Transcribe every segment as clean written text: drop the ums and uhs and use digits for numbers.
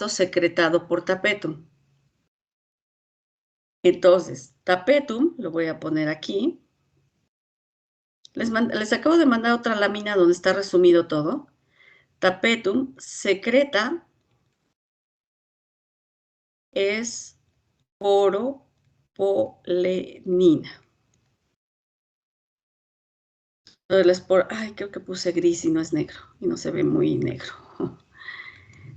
secretado por tapetum. Entonces, tapetum, lo voy a poner aquí. Les acabo de mandar otra lámina donde está resumido todo. Tapetum secreta esporopolenina. Ay, creo que puse gris y no es negro, y no se ve muy negro.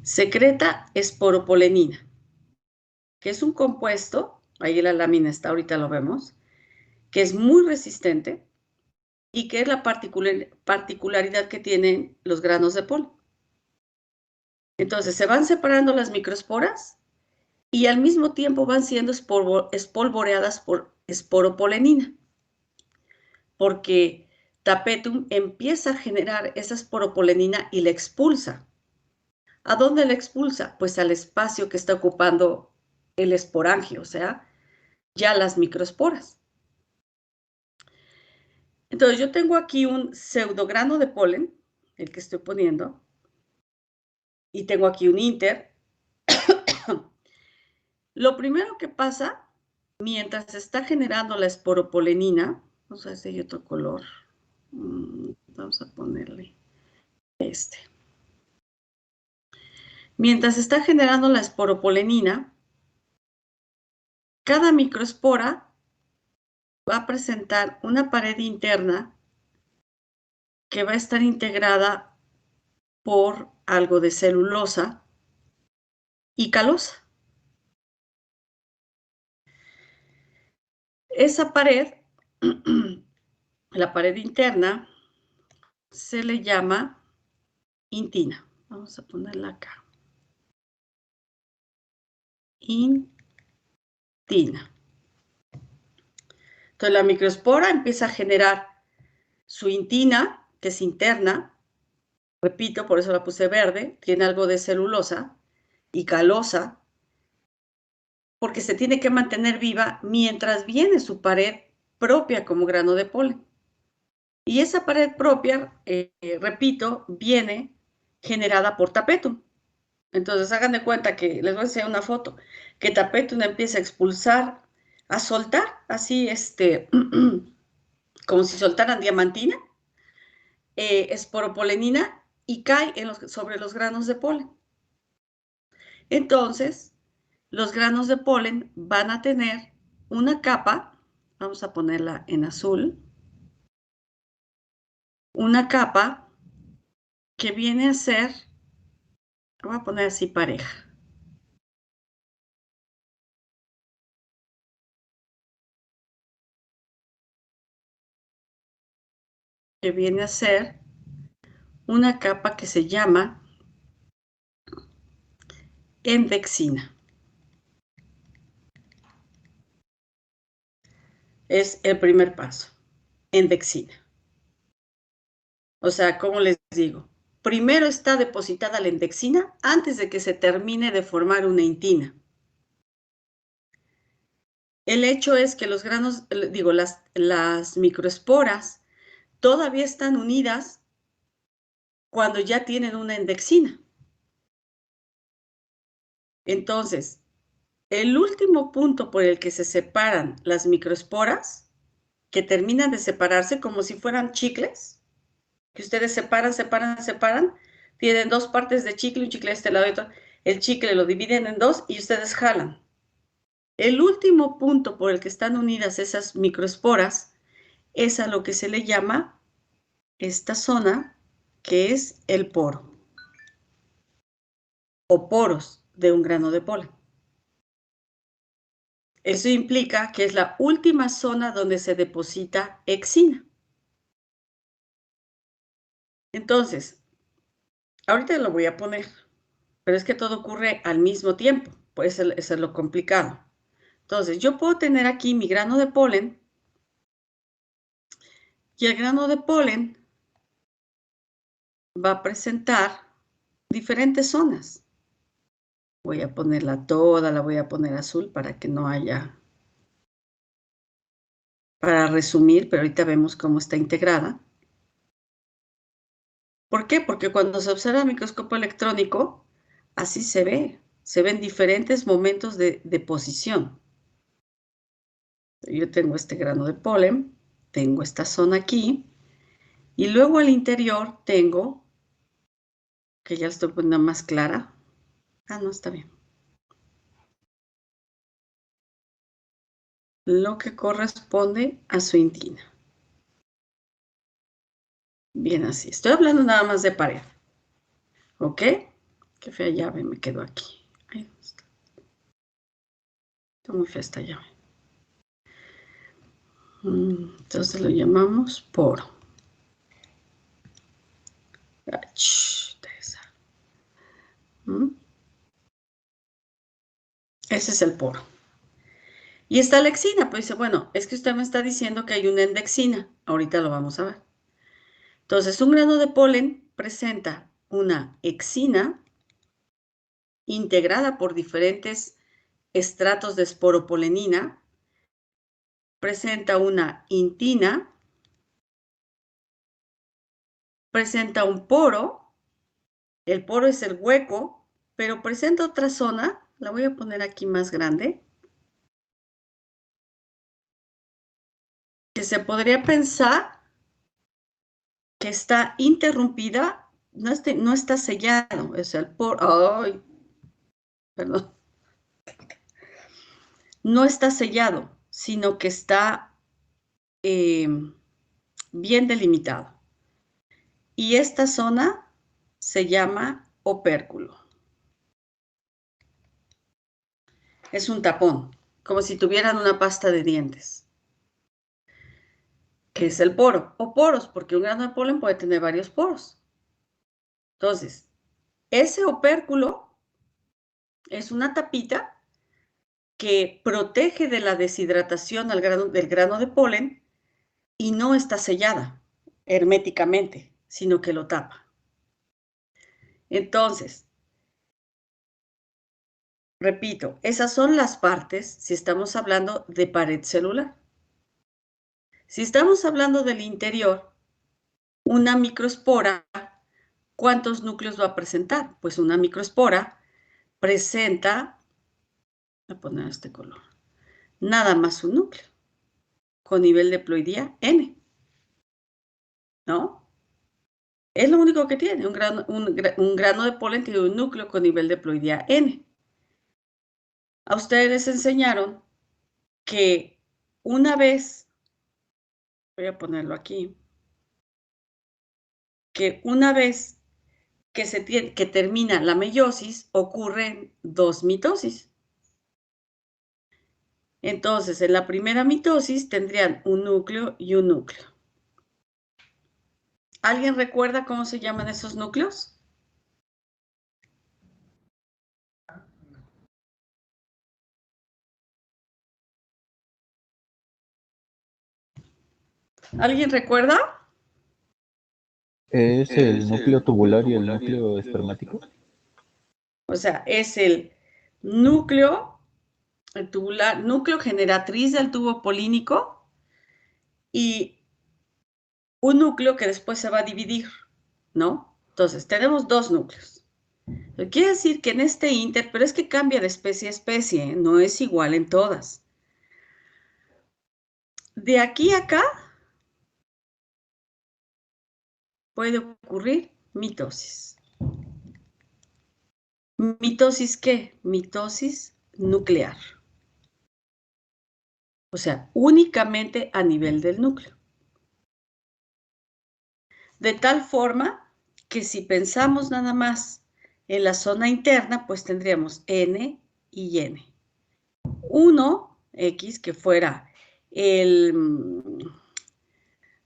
Secreta esporopolenina, que es un compuesto, ahí la lámina está, ahorita lo vemos, que es muy resistente y que es la particularidad que tienen los granos de polen. Entonces, se van separando las microesporas y al mismo tiempo van siendo espolvoreadas por esporopolenina, porque tapetum empieza a generar esa esporopolenina y la expulsa. ¿A dónde la expulsa? Pues al espacio que está ocupando el esporangio, o sea, ya las microesporas. Entonces, yo tengo aquí un pseudograno de polen, el que estoy poniendo, y tengo aquí un inter. Lo primero que pasa, mientras se está generando la esporopolenina, vamos a ver si hay otro color. Vamos a ponerle este. Mientras se está generando la esporopolenina, cada microespora va a presentar una pared interna que va a estar integrada por algo de celulosa y calosa. Esa pared, la pared interna, se le llama intina. Vamos a ponerla acá. Intina. Entonces la microespora empieza a generar su intina, que es interna. Repito, por eso la puse verde. Tiene algo de celulosa y calosa, porque se tiene que mantener viva mientras viene su pared propia como grano de polen. Y esa pared propia, repito, viene generada por tapetum. Entonces hagan de cuenta que, les voy a enseñar una foto, que tapetum empieza a expulsar, a soltar, así, como si soltaran diamantina, esporopolenina, y cae sobre los granos de polen. Entonces, los granos de polen van a tener una capa, vamos a ponerla en azul, una capa que viene a ser, voy a poner así pareja. Que viene a ser una capa que se llama endexina. Es el primer paso, endexina. O sea, ¿cómo les digo? Primero está depositada la endexina antes de que se termine de formar una intina. El hecho es que los granos, digo, las microesporas todavía están unidas cuando ya tienen una endexina. Entonces, el último punto por el que se separan las microesporas, que terminan de separarse como si fueran chicles, que ustedes separan, tienen dos partes de chicle, un chicle de este lado y otro, el chicle lo dividen en dos y ustedes jalan. El último punto por el que están unidas esas microesporas es a lo que se le llama esta zona, que es el poro, o poros de un grano de polen. Eso implica que es la última zona donde se deposita exina. Entonces, ahorita lo voy a poner, pero es que todo ocurre al mismo tiempo, pues eso es lo complicado. Entonces, yo puedo tener aquí mi grano de polen, y el grano de polen va a presentar diferentes zonas. Voy a ponerla toda, la voy a poner azul para que no haya, para resumir, pero ahorita vemos cómo está integrada. ¿Por qué? Porque cuando se observa el microscopio electrónico, así se ve. se ven diferentes momentos de posición. Yo tengo este grano de polen, tengo esta zona aquí, y luego al interior tengo, que ya la estoy poniendo más clara. Ah, no, está bien. Lo que corresponde a su intina. Bien, así. Estoy hablando nada más de pared. ¿Ok? Qué fea llave me quedó aquí. Ahí está. Está muy fea esta llave. Entonces lo llamamos poro. Ese es el poro. Y está la exina, pues dice, bueno, es que usted me está diciendo que hay una endexina. Ahorita lo vamos a ver. Entonces, un grano de polen presenta una exina integrada por diferentes estratos de esporopolenina, presenta una intina, presenta un poro, el poro es el hueco, pero presenta otra zona, la voy a poner aquí más grande, que se podría pensar que está interrumpida, no está sellado, o sea, el poro, ay, perdón, no está sellado, sino que está bien delimitado. Y esta zona se llama opérculo. Es un tapón, como si tuvieran una pasta de dientes. ¿Qué es el poro? O poros, porque un grano de polen puede tener varios poros. Entonces, ese opérculo es una tapita que protege de la deshidratación del grano de polen y no está sellada herméticamente, sino que lo tapa. Entonces, repito, esas son las partes si estamos hablando de pared celular. Si estamos hablando del interior, una microespora, ¿cuántos núcleos va a presentar? Pues una microespora presenta, voy a poner este color, nada más un núcleo, con nivel de ploidía N, ¿no? Es lo único que tiene, un grano de polen tiene un núcleo con nivel de ploidía N. A ustedes les enseñaron que una vez, voy a ponerlo aquí, que una vez que termina la meiosis, ocurren dos mitosis. Entonces, en la primera mitosis tendrían un núcleo y un núcleo. ¿Alguien recuerda cómo se llaman esos núcleos? ¿Alguien recuerda? ¿Es el núcleo tubular y el núcleo espermático? O sea, es el núcleo, el tubular, núcleo generatriz del tubo polínico y un núcleo que después se va a dividir, ¿no? Entonces, tenemos dos núcleos. Quiere decir que en este inter, pero es que cambia de especie a especie, ¿eh? No es igual en todas. De aquí a acá puede ocurrir mitosis. ¿Mitosis qué? Mitosis nuclear. O sea, únicamente a nivel del núcleo. De tal forma que si pensamos nada más en la zona interna, pues tendríamos N y N. 1, X, que fuera el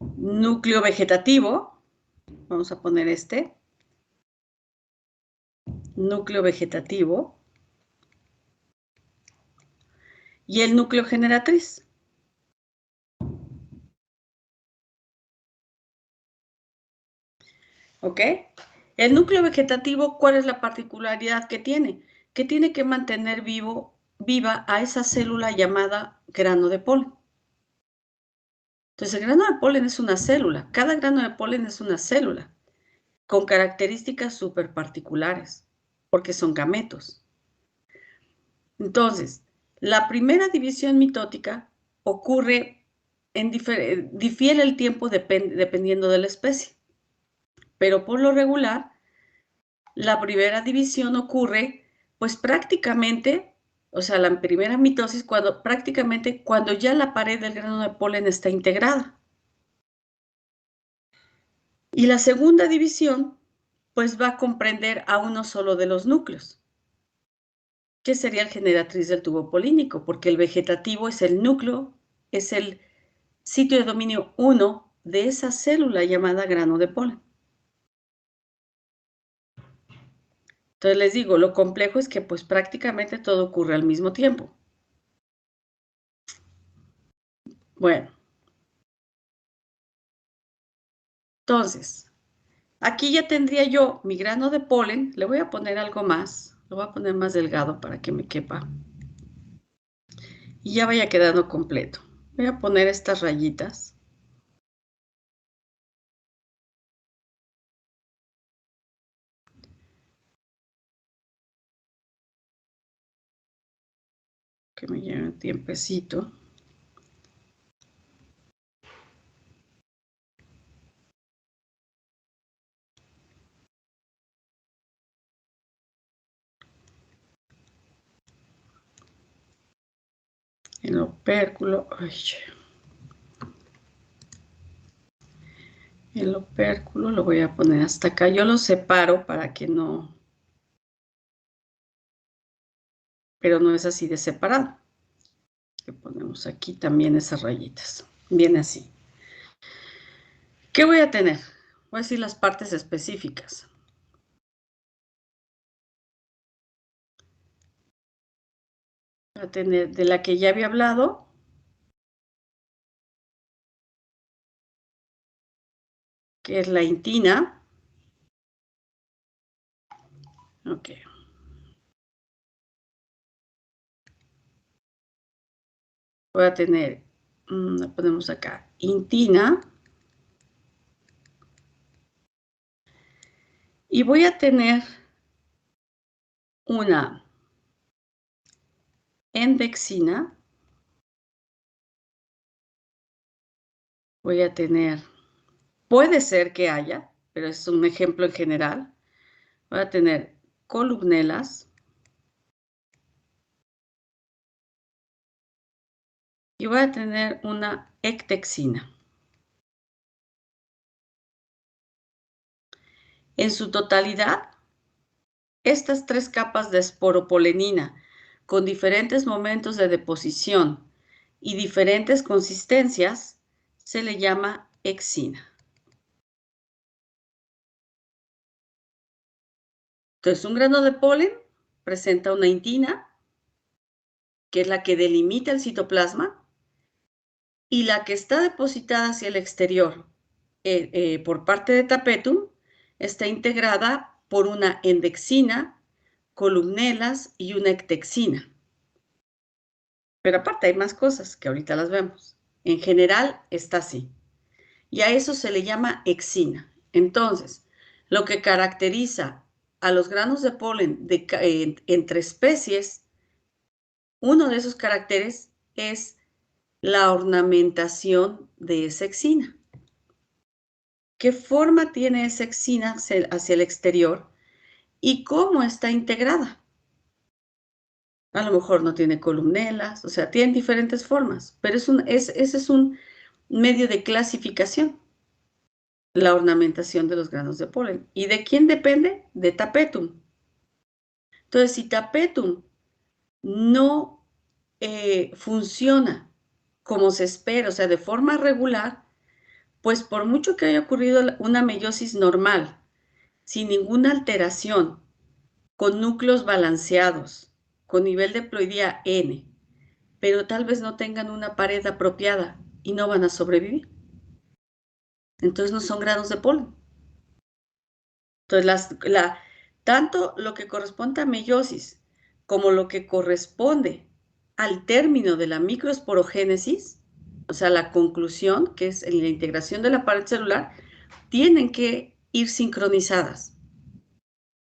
núcleo vegetativo, vamos a poner este, núcleo vegetativo, y el núcleo generatriz. ¿Ok? El núcleo vegetativo, ¿cuál es la particularidad que tiene? Que tiene que mantener viva a esa célula llamada grano de polen. Entonces, el grano de polen es una célula. Cada grano de polen es una célula con características súper particulares, porque son gametos. Entonces, la primera división mitótica ocurre difiere el tiempo dependiendo de la especie, pero por lo regular, la primera división ocurre, pues prácticamente, o sea, la primera mitosis, prácticamente cuando ya la pared del grano de polen está integrada. Y la segunda división, pues va a comprender a uno solo de los núcleos, que sería el generatriz del tubo polínico, porque el vegetativo es el núcleo, es el sitio de dominio 1 de esa célula llamada grano de polen. Entonces les digo, lo complejo es que pues prácticamente todo ocurre al mismo tiempo. Bueno. Entonces, aquí ya tendría yo mi grano de polen. Le voy a poner algo más. Lo voy a poner más delgado para que me quepa. Y ya vaya quedando completo. Voy a poner estas rayitas. Que me lleve un tiempecito. El opérculo. Ay, el opérculo lo voy a poner hasta acá. Yo lo separo para que no... Pero no es así de separado. Le ponemos aquí también esas rayitas. Viene así. ¿Qué voy a tener? Voy a decir las partes específicas. Voy a tener de la que ya había hablado, que es la intina. Ok. Voy a tener, la ponemos acá, intina. Y voy a tener una endexina. Voy a tener, puede ser que haya, pero es un ejemplo en general. Voy a tener columnelas. Y voy a tener una ectexina. En su totalidad, estas tres capas de esporopolenina, con diferentes momentos de deposición y diferentes consistencias, se le llama exina. Entonces, un grano de polen presenta una intina, que es la que delimita el citoplasma, y la que está depositada hacia el exterior por parte de tapetum está integrada por una endexina, columnelas y una ectexina. Pero aparte hay más cosas que ahorita las vemos. En general está así. Y a eso se le llama exina. Entonces, lo que caracteriza a los granos de polen entre especies, uno de esos caracteres es la ornamentación de esa exina. ¿Qué forma tiene esa exina hacia el exterior y cómo está integrada? A lo mejor no tiene columnelas, o sea, tiene diferentes formas, pero ese es un medio de clasificación, la ornamentación de los granos de polen. ¿Y de quién depende? De tapetum. Entonces, si tapetum no funciona como se espera, o sea, de forma regular, pues por mucho que haya ocurrido una meiosis normal, sin ninguna alteración, con núcleos balanceados, con nivel de ploidía N, pero tal vez no tengan una pared apropiada y no van a sobrevivir. Entonces no son granos de polen. Entonces, tanto lo que corresponde a meiosis como lo que corresponde al término de la microesporogénesis, o sea, la conclusión, que es la integración de la pared celular, tienen que ir sincronizadas.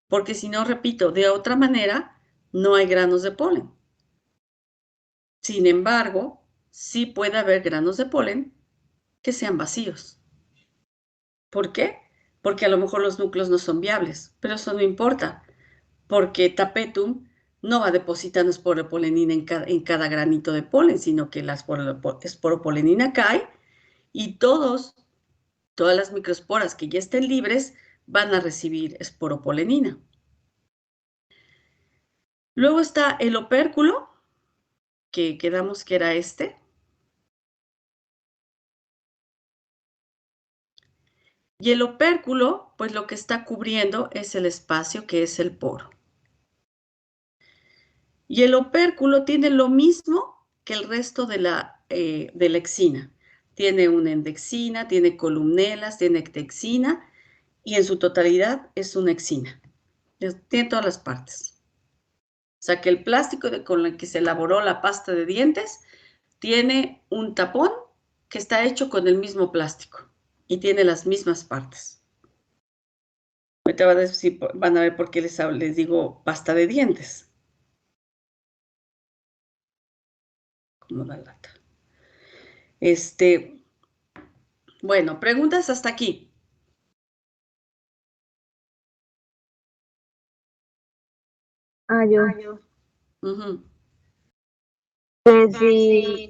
Porque si no, repito, de otra manera, no hay granos de polen. Sin embargo, sí puede haber granos de polen que sean vacíos. ¿Por qué? Porque a lo mejor los núcleos no son viables, pero eso no importa, porque tapetum no va depositando esporopolenina en cada granito de polen, sino que la esporopolenina cae y todas las microesporas que ya estén libres van a recibir esporopolenina. Luego está el opérculo, que quedamos que era este. Y el opérculo, pues lo que está cubriendo es el espacio que es el poro. Y el opérculo tiene lo mismo que el resto de la exina. Tiene una endexina, tiene columnelas, tiene ectexina y en su totalidad es una exina. Tiene todas las partes. O sea que el plástico con el que se elaboró la pasta de dientes tiene un tapón que está hecho con el mismo plástico y tiene las mismas partes. Ahorita van a ver por qué les digo pasta de dientes. Como la lata. Bueno, preguntas hasta aquí. Yo. Uh-huh. Si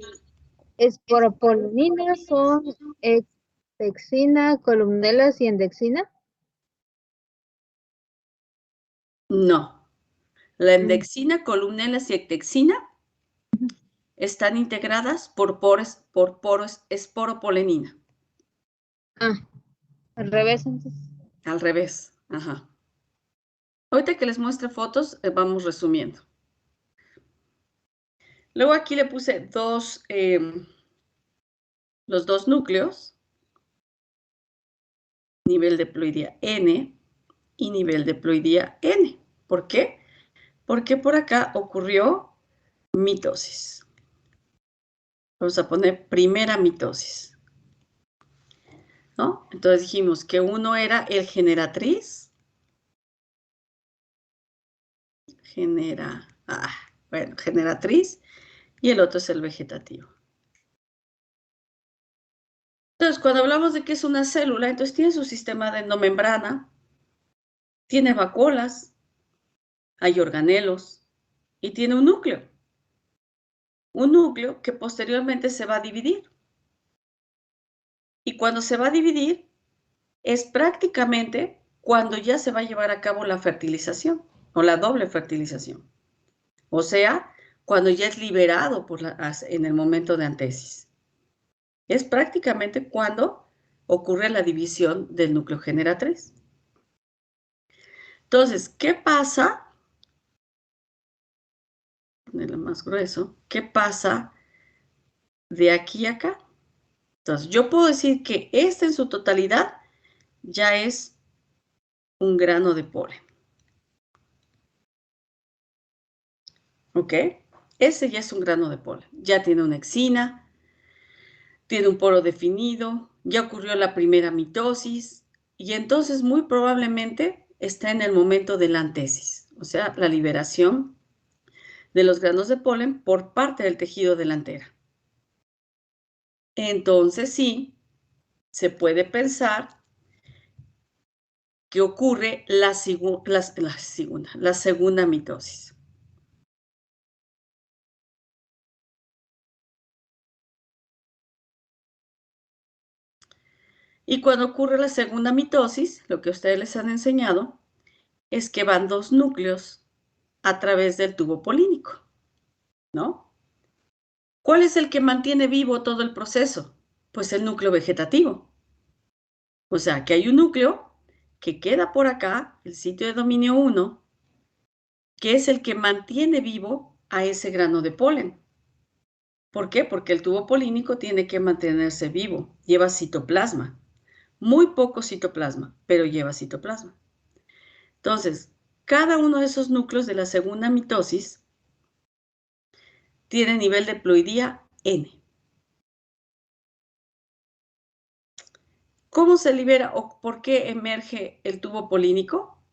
esporopoloninas son ectexina, columnelas y endexina. No. La endexina, columnelas y ectexina están integradas por poros esporopolenina. Al revés entonces. Al revés. Ajá. Ahorita que les muestre fotos, vamos resumiendo. Luego aquí le puse los dos núcleos, nivel de ploidía N y nivel de ploidía N. ¿Por qué? Porque por acá ocurrió mitosis. Vamos a poner primera mitosis, ¿no? Entonces dijimos que uno era el generatriz, generatriz, y el otro es el vegetativo. Entonces, cuando hablamos de que es una célula, entonces tiene su sistema de endomembrana, tiene vacuolas, hay organelos y tiene un núcleo. Un núcleo que posteriormente se va a dividir. Y cuando se va a dividir, es prácticamente cuando ya se va a llevar a cabo la fertilización o la doble fertilización. O sea, cuando ya es liberado en el momento de antesis. Es prácticamente cuando ocurre la división del núcleo generatriz. Entonces, ¿qué pasa? Ponerlo más grueso. ¿Qué pasa de aquí a acá? Entonces, yo puedo decir que este en su totalidad ya es un grano de polen. ¿Ok? Ese ya es un grano de polen. Ya tiene una exina, tiene un poro definido, ya ocurrió la primera mitosis y entonces muy probablemente está en el momento de la antesis, o sea, la liberación de los granos de polen por parte del tejido delantera. Entonces sí, se puede pensar que ocurre la segunda mitosis. Y cuando ocurre la segunda mitosis, lo que ustedes les han enseñado es que van dos núcleos a través del tubo polínico, ¿no? ¿Cuál es el que mantiene vivo todo el proceso? Pues el núcleo vegetativo. O sea, que hay un núcleo que queda por acá, el sitio de dominio 1, que es el que mantiene vivo a ese grano de polen. ¿Por qué? Porque el tubo polínico tiene que mantenerse vivo, lleva citoplasma. Muy poco citoplasma, pero lleva citoplasma. Entonces, cada uno de esos núcleos de la segunda mitosis tiene nivel de ploidía N. ¿Cómo se libera o por qué emerge el tubo polínico?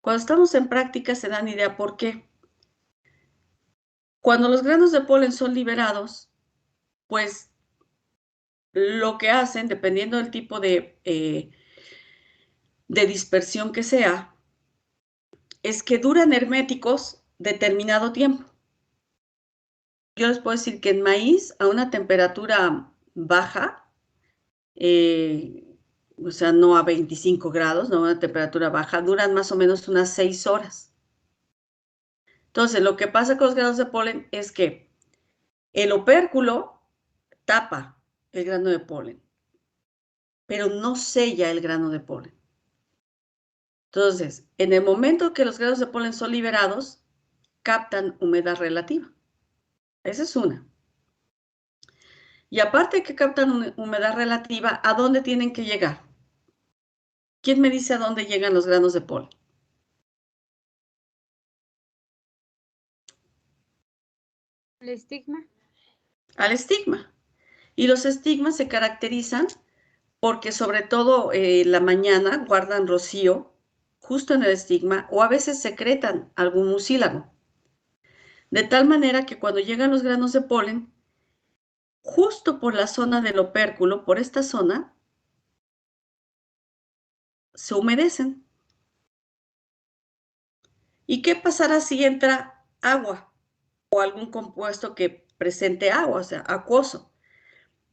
Cuando estamos en práctica se dan idea por qué. Cuando los granos de polen son liberados, pues lo que hacen, dependiendo del tipo de dispersión que sea, es que duran herméticos determinado tiempo. Yo les puedo decir que en maíz, a una temperatura baja, o sea, no a 25 grados, no a una temperatura baja, duran más o menos unas 6 horas. Entonces, lo que pasa con los granos de polen es que el opérculo tapa el grano de polen, pero no sella el grano de polen. Entonces, en el momento que los granos de polen son liberados, captan humedad relativa. Esa es una. Y aparte de que captan humedad relativa, ¿a dónde tienen que llegar? ¿Quién me dice a dónde llegan los granos de polen? El estigma. Al estigma. Y los estigmas se caracterizan porque sobre todo la mañana guardan rocío justo en el estigma o a veces secretan algún mucílago. De tal manera que cuando llegan los granos de polen, justo por la zona del opérculo, por esta zona, se humedecen. ¿Y qué pasará si entra agua o algún compuesto que presente agua, o sea, acuoso,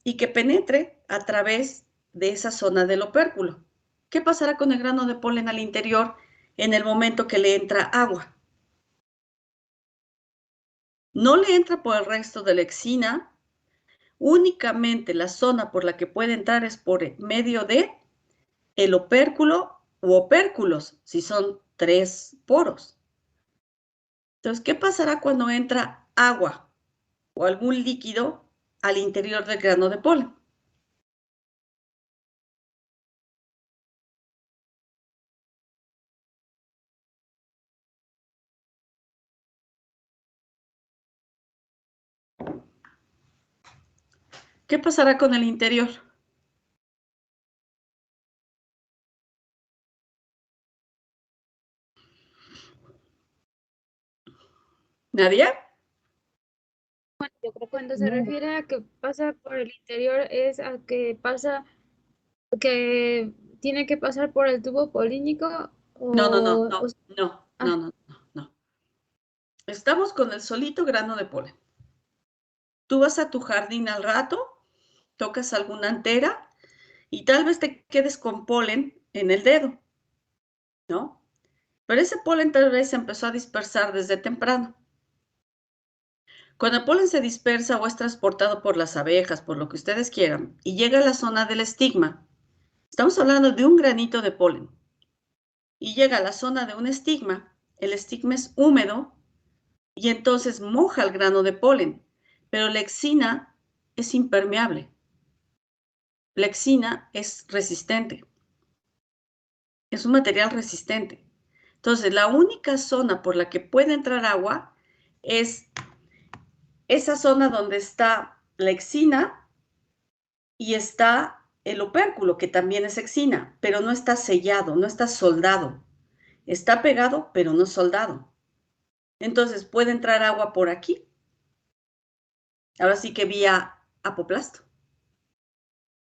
y que penetre a través de esa zona del opérculo? ¿Qué pasará con el grano de polen al interior en el momento que le entra agua? No le entra por el resto de la exina, únicamente la zona por la que puede entrar es por medio de el opérculo u opérculos, si son 3 poros. Entonces, ¿qué pasará cuando entra agua o algún líquido al interior del grano de polen? ¿Qué pasará con el interior? ¿Nadia? Yo creo que cuando se refiere a que pasa por el interior es a que pasa, que tiene que pasar por el tubo polínico No, no, no, o no, no, ah, no, no, no, no. Estamos con el solito grano de polen. Tú vas a tu jardín al rato, tocas alguna antera y tal vez te quedes con polen en el dedo, ¿no? Pero ese polen tal vez se empezó a dispersar desde temprano. Cuando el polen se dispersa o es transportado por las abejas, por lo que ustedes quieran, y llega a la zona del estigma, estamos hablando de un granito de polen, y llega a la zona de un estigma, el estigma es húmedo y entonces moja el grano de polen, pero la exina es impermeable. La exina es resistente, es un material resistente. Entonces, la única zona por la que puede entrar agua es esa zona donde está la exina y está el opérculo, que también es exina, pero no está sellado, no está soldado. Está pegado, pero no soldado. Entonces, puede entrar agua por aquí. Ahora sí que vía apoplasto.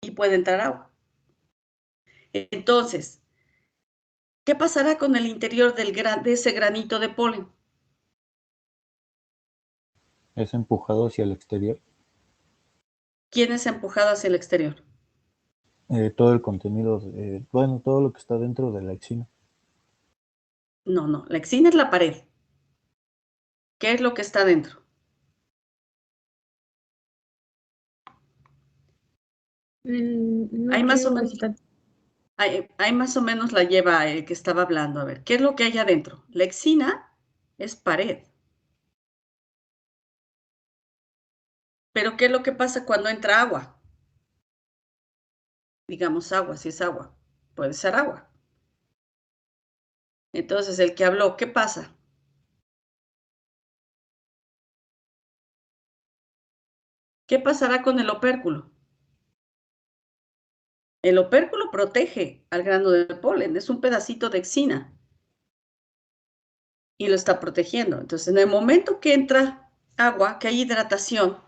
Y puede entrar agua. Entonces, ¿qué pasará con el interior de ese granito de polen? Es empujado hacia el exterior. ¿Quién es empujado hacia el exterior? Todo el contenido, bueno, todo lo que está dentro de la exina. No, no, la exina es la pared. ¿Qué es lo que está dentro? no Hay más o creo menos, estar. hay más o menos la lleva el que estaba hablando. A ver, ¿qué es lo que hay adentro? La exina es pared. Pero ¿qué es lo que pasa cuando entra agua? Digamos agua, si es agua. Puede ser agua. Entonces, el que habló, ¿qué pasa? ¿Qué pasará con el opérculo? El opérculo protege al grano de polen, es un pedacito de exina y lo está protegiendo. Entonces, en el momento que entra agua, que hay hidratación,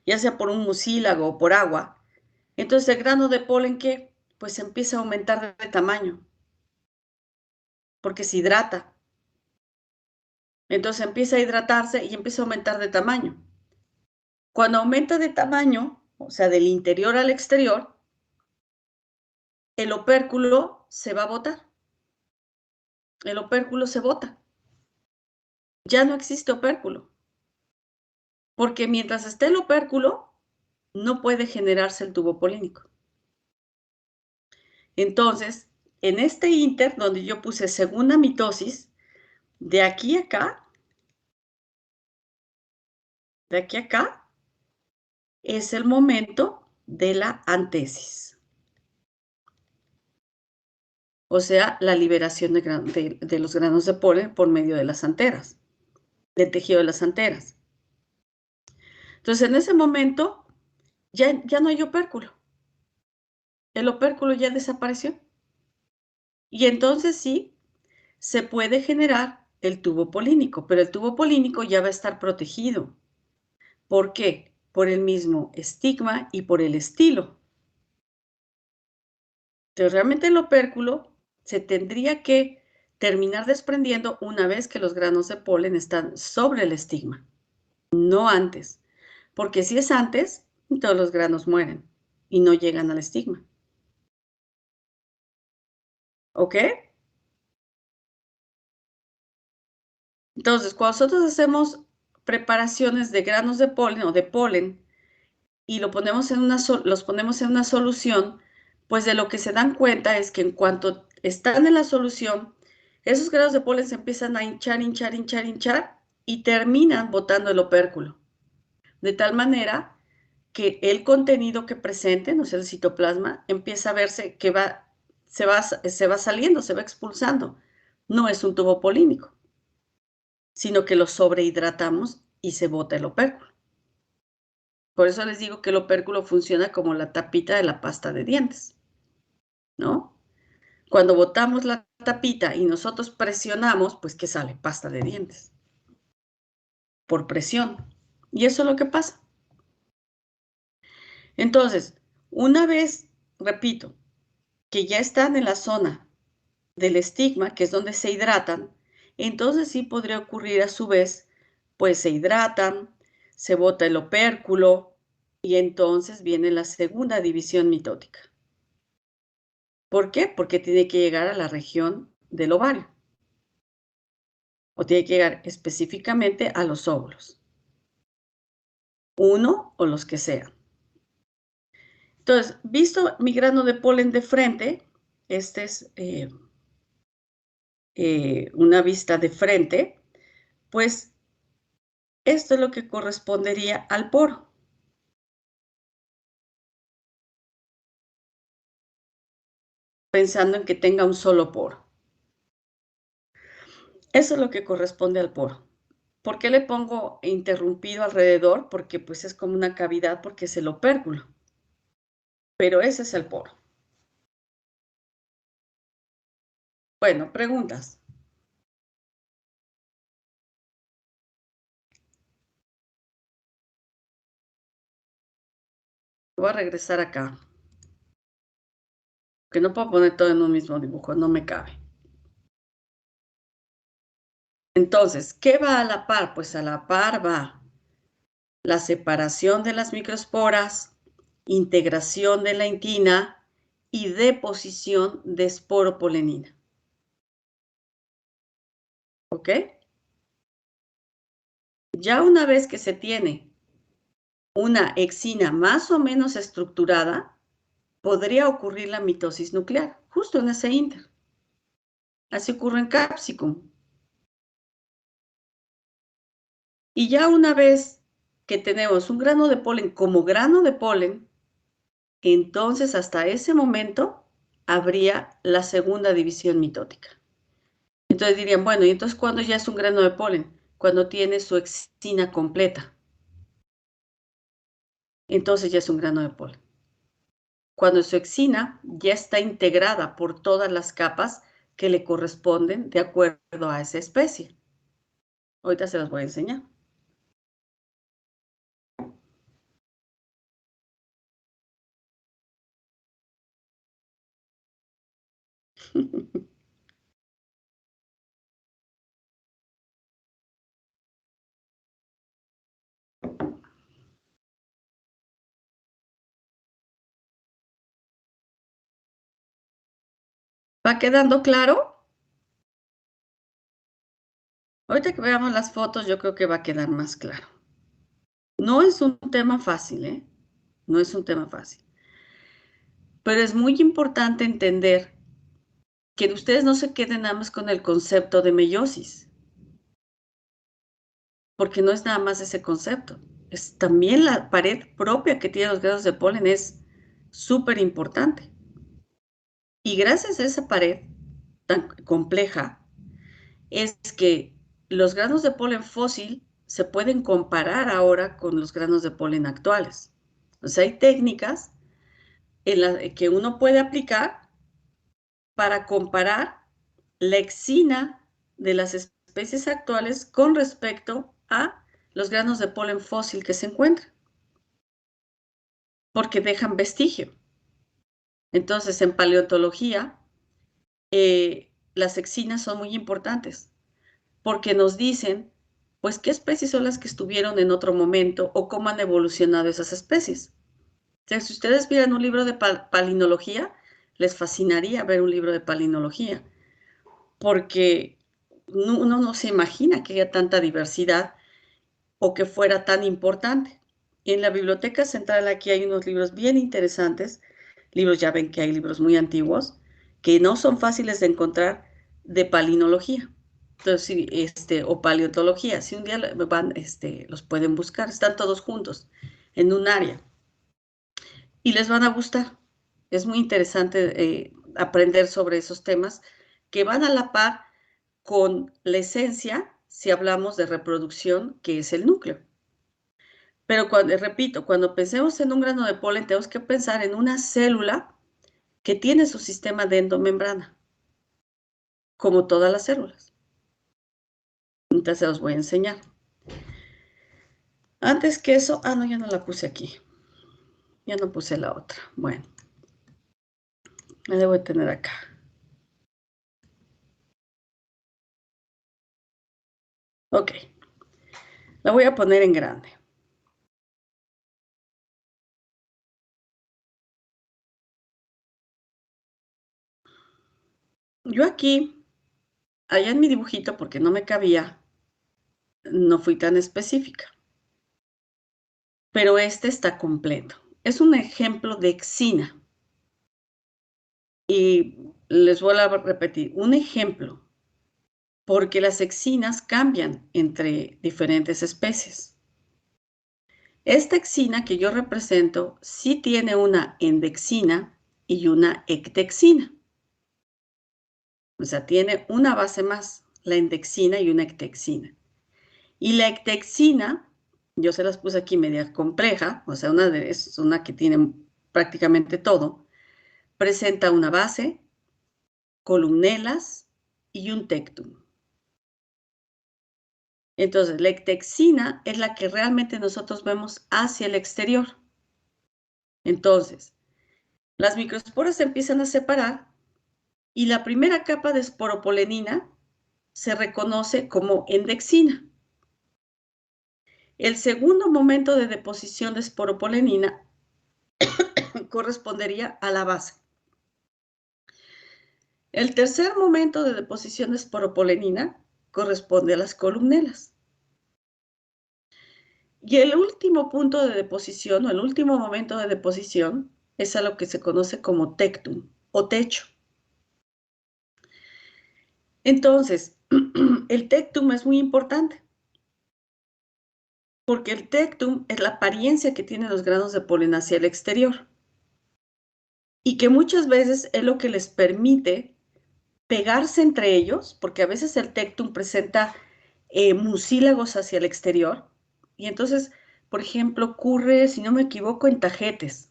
ya sea por un mucílago o por agua, entonces el grano de polen, ¿qué? Pues empieza a aumentar de tamaño, porque se hidrata. Entonces empieza a hidratarse y empieza a aumentar de tamaño. Cuando aumenta de tamaño, o sea, del interior al exterior, el opérculo se va a botar. El opérculo se bota. Ya no existe opérculo. Porque mientras esté el opérculo, no puede generarse el tubo polínico. Entonces, en este ínter, donde yo puse segunda mitosis, de aquí a acá, es el momento de la antesis. O sea, la liberación de los granos de polen por medio de las anteras, del tejido de las anteras. Entonces, en ese momento, ya no hay opérculo. El opérculo ya desapareció. Y entonces sí, se puede generar el tubo polínico, pero el tubo polínico ya va a estar protegido. ¿Por qué? Por el mismo estigma y por el estilo. Entonces, realmente el opérculo se tendría que terminar desprendiendo una vez que los granos de polen están sobre el estigma, no antes. Porque si es antes, todos los granos mueren y no llegan al estigma. ¿Ok? Entonces, cuando nosotros hacemos preparaciones de granos de polen o de polen y los ponemos en una solución, pues de lo que se dan cuenta es que en cuanto están en la solución, esos granos de polen se empiezan a hinchar y terminan botando el opérculo. De tal manera que el contenido que presenten, o sea, el citoplasma, empieza a verse que se va saliendo, se va expulsando. No es un tubo polínico, sino que lo sobrehidratamos y se bota el opérculo. Por eso les digo que el opérculo funciona como la tapita de la pasta de dientes, ¿no? Cuando botamos la tapita y nosotros presionamos, pues ¿qué sale? Pasta de dientes. Por presión. Y eso es lo que pasa. Entonces, una vez, repito, que ya están en la zona del estigma, que es donde se hidratan, entonces sí podría ocurrir a su vez, pues se hidratan, se bota el opérculo y entonces viene la segunda división mitótica. ¿Por qué? Porque tiene que llegar a la región del ovario o tiene que llegar específicamente a los óvulos. Uno o los que sean. Entonces, visto mi grano de polen de frente, este es una vista de frente, pues esto es lo que correspondería al poro. Pensando en que tenga un solo poro. Eso es lo que corresponde al poro. ¿Por qué le pongo interrumpido alrededor? Porque pues es como una cavidad, porque es el opérculo. Pero ese es el poro. Bueno, preguntas. Voy a regresar acá. Que no puedo poner todo en un mismo dibujo, no me cabe. Entonces, ¿qué va a la par? Pues a la par va la separación de las microesporas, integración de la intina y deposición de esporopolenina. ¿Ok? Ya una vez que se tiene una exina más o menos estructurada, podría ocurrir la mitosis nuclear, justo en ese ínter. Así ocurre en Capsicum. Y ya una vez que tenemos un grano de polen como grano de polen, entonces hasta ese momento habría la segunda división mitótica. Entonces dirían, bueno, ¿y entonces cuándo ya es un grano de polen? Cuando tiene su exina completa. Entonces ya es un grano de polen. Cuando su exina ya está integrada por todas las capas que le corresponden de acuerdo a esa especie. Ahorita se las voy a enseñar. ¿Va quedando claro? Ahorita que veamos las fotos, yo creo que va a quedar más claro. No es un tema fácil, ¿eh? No es un tema fácil. Pero es muy importante entender que ustedes no se queden nada más con el concepto de meiosis, porque no es nada más ese concepto. Es también la pared propia que tienen los granos de polen es súper importante. Y gracias a esa pared tan compleja, es que los granos de polen fósil se pueden comparar ahora con los granos de polen actuales. O sea, hay técnicas en las que uno puede aplicar para comparar la exina de las especies actuales con respecto a los granos de polen fósil que se encuentran, porque dejan vestigio. Entonces, en paleontología, las exinas son muy importantes, porque nos dicen, pues, qué especies son las que estuvieron en otro momento o cómo han evolucionado esas especies. O sea, si ustedes vieran un libro de palinología, les fascinaría ver un libro de palinología, porque uno no se imagina que haya tanta diversidad o que fuera tan importante. En la Biblioteca Central aquí hay unos libros bien interesantes, libros, ya ven que hay libros muy antiguos, que no son fáciles de encontrar, de palinología. Entonces, o paleontología, si un día van, los pueden buscar, están todos juntos en un área y les van a gustar. Es muy interesante aprender sobre esos temas que van a la par con la esencia, si hablamos de reproducción, que es el núcleo. Pero repito, cuando pensemos en un grano de polen, tenemos que pensar en una célula que tiene su sistema de endomembrana, como todas las células. Entonces se los voy a enseñar. Antes que eso, no, ya no la puse aquí. Ya no puse la otra. Bueno, la debo de tener acá. Ok, la voy a poner en grande. Yo aquí, allá en mi dibujito, porque no me cabía, no fui tan específica. Pero este está completo. Es un ejemplo de exina. Y les voy a repetir, un ejemplo, porque las exinas cambian entre diferentes especies. Esta exina que yo represento sí tiene una endexina y una ectexina. O sea, tiene una base más, la endexina y una ectexina. Y la ectexina, yo se las puse aquí media compleja, o sea, es una que tiene prácticamente todo, presenta una base, columnelas y un tectum. Entonces, la ectexina es la que realmente nosotros vemos hacia el exterior. Entonces, las microesporas se empiezan a separar y la primera capa de esporopolenina se reconoce como endexina. El segundo momento de deposición de esporopolenina correspondería a la base. El tercer momento de deposición de esporopolenina corresponde a las columnelas. Y el último punto de deposición, o el último momento de deposición, es a lo que se conoce como tectum, o techo. Entonces, el tectum es muy importante, porque el tectum es la apariencia que tienen los granos de polen hacia el exterior, y que muchas veces es lo que les permite pegarse entre ellos, porque a veces el tectum presenta mucílagos hacia el exterior, y entonces, por ejemplo, ocurre, si no me equivoco, en tagetes,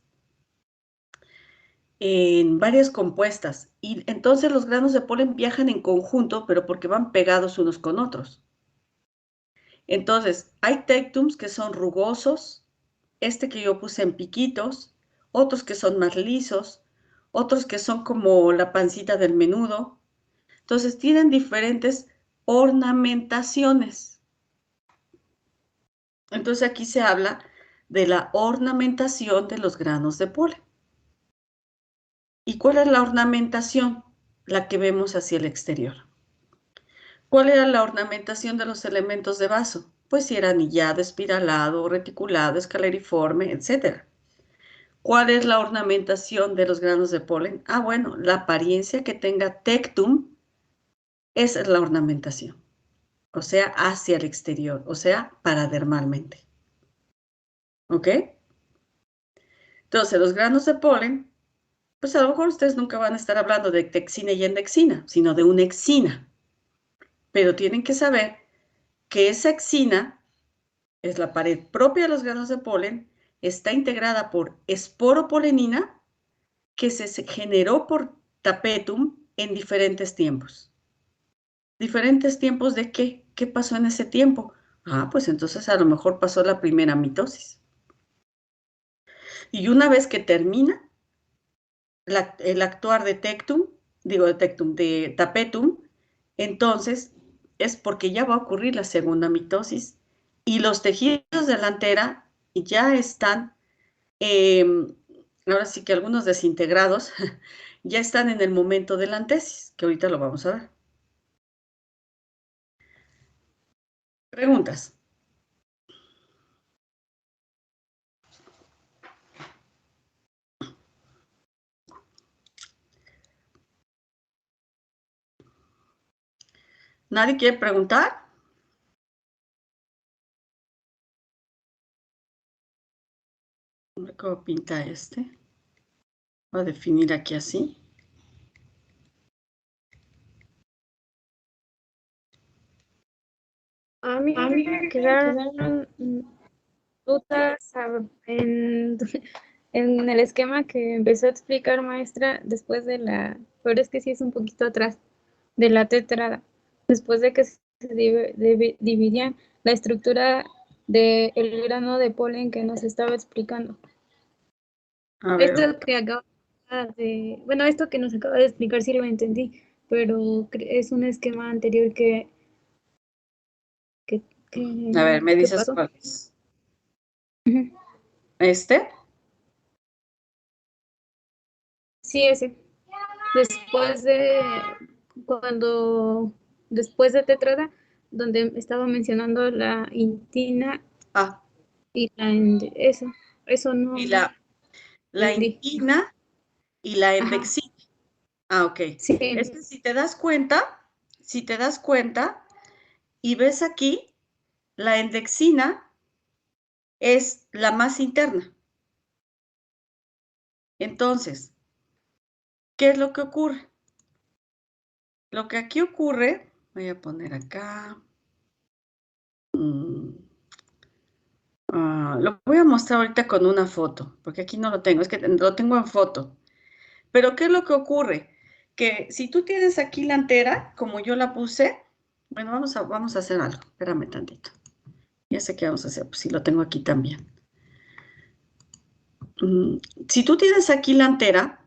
en varias compuestas, y entonces los granos de polen viajan en conjunto, pero porque van pegados unos con otros. Entonces, hay tectums que son rugosos, este que yo puse en piquitos, otros que son más lisos, otros que son como la pancita del menudo. Entonces tienen diferentes ornamentaciones. Entonces aquí se habla de la ornamentación de los granos de polen. ¿Y cuál es la ornamentación? La que vemos hacia el exterior. ¿Cuál era la ornamentación de los elementos de vaso? Pues si era anillado, espiralado, reticulado, escaleriforme, etc. ¿Cuál es la ornamentación de los granos de polen? Ah, bueno, la apariencia que tenga tectum, esa es la ornamentación. O sea, hacia el exterior, o sea, paradermalmente. ¿Ok? Entonces, los granos de polen, pues a lo mejor ustedes nunca van a estar hablando de texina y endexina, sino de una exina. Pero tienen que saber que esa exina es la pared propia de los granos de polen, está integrada por esporopolenina, que se generó por tapetum en diferentes tiempos. ¿Diferentes tiempos de qué? ¿Qué pasó en ese tiempo? Ah, pues entonces a lo mejor pasó la primera mitosis. Y una vez que termina el actuar de tectum, de tapetum, entonces es porque ya va a ocurrir la segunda mitosis y los tejidos de la antera ya están, ahora sí que algunos desintegrados, ya están en el momento de la antesis, que ahorita lo vamos a ver. Preguntas. ¿Nadie quiere preguntar? ¿Cómo pinta este? Voy a definir aquí así. A mí me quedaron dudas en, en el esquema que empezó a explicar maestra después de la, pero es que sí es un poquito atrás de la tetrada, después de que se dividían la estructura del grano de polen que nos estaba explicando. A ver. Esto que acaba de, bueno, esto que nos acaba de explicar sí lo entendí, pero es un esquema anterior que A ver, ¿me ¿qué dices pasó? cuál es? Ujú. ¿Este? Sí, ese. Después de después de tetrada, donde estaba mencionando la intina Ah, y eso no y la entendí. intina y la Ajá, endexina. Ah, ok. sí, Es que si te das cuenta y ves aquí, la endexina es la más interna. Entonces, ¿qué es lo que ocurre? Lo que aquí ocurre, voy a poner acá. Lo voy a mostrar ahorita con una foto, porque aquí no lo tengo, es que lo tengo en foto. Pero ¿qué es lo que ocurre? Que si tú tienes aquí la antera, como yo la puse, bueno, vamos a hacer algo. Espérame tantito. Ya sé qué vamos a hacer, pues si lo tengo aquí también. Si tú tienes aquí la antera,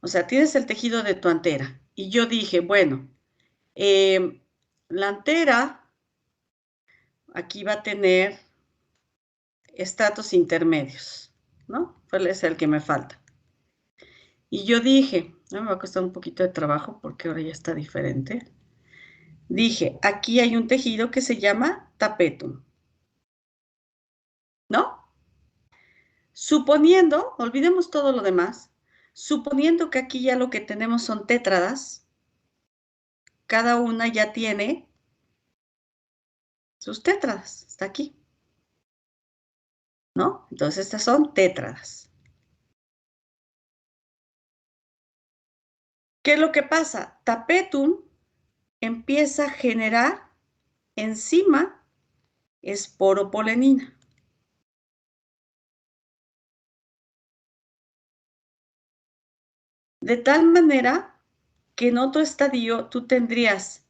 o sea, tienes el tejido de tu antera, y yo dije, bueno, la antera aquí va a tener estratos intermedios, ¿no? ¿Cuál es el que me falta? Y yo dije, no me va a costar un poquito de trabajo porque ahora ya está diferente. Dije, aquí hay un tejido que se llama tapetum, ¿no? Suponiendo, olvidemos todo lo demás, suponiendo que aquí ya lo que tenemos son tétradas, cada una ya tiene sus tétradas, está aquí, ¿no? Entonces estas son tétradas. ¿Qué es lo que pasa? Tapetum empieza a generar enzima esporopolenina. De tal manera que en otro estadio tú tendrías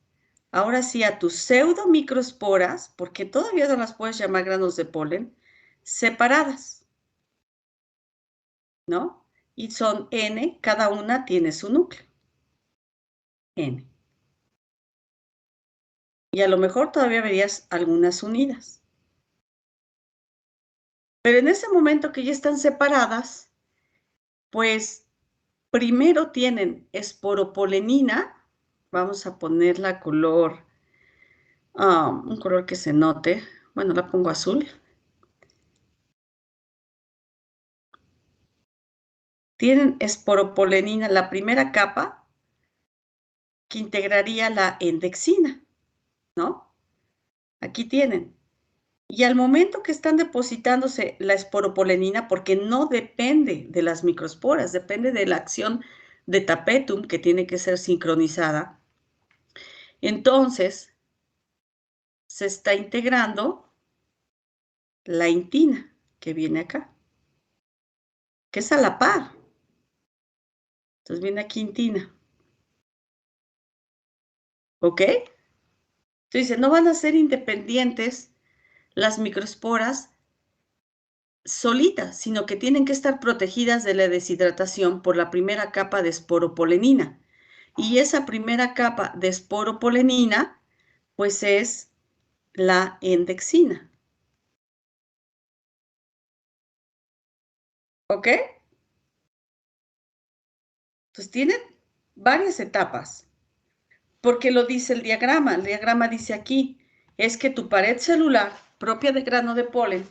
ahora sí a tus pseudomicroesporas, porque todavía no las puedes llamar granos de polen, separadas, ¿no? y son N, cada una tiene su núcleo. N. Y a lo mejor todavía verías algunas unidas. Pero en ese momento que ya están separadas, pues primero tienen esporopolenina, vamos a ponerla color, un color que se note, bueno, la pongo azul. Tienen esporopolenina, la primera capa, que integraría la endexina, ¿no? Aquí tienen. Y al momento que están depositándose la esporopolenina, porque no depende de las microesporas, depende de la acción de tapetum, que tiene que ser sincronizada, entonces se está integrando la intina, que viene acá, que es a la par. Entonces viene aquí intina. ¿Ok? Entonces no van a ser independientes las microesporas solitas, sino que tienen que estar protegidas de la deshidratación por la primera capa de esporopolenina. Y esa primera capa de esporopolenina, pues es la endexina. ¿Ok? Entonces tienen varias etapas, porque lo dice el diagrama. El diagrama dice aquí, es que tu pared celular, propia de grano de polen,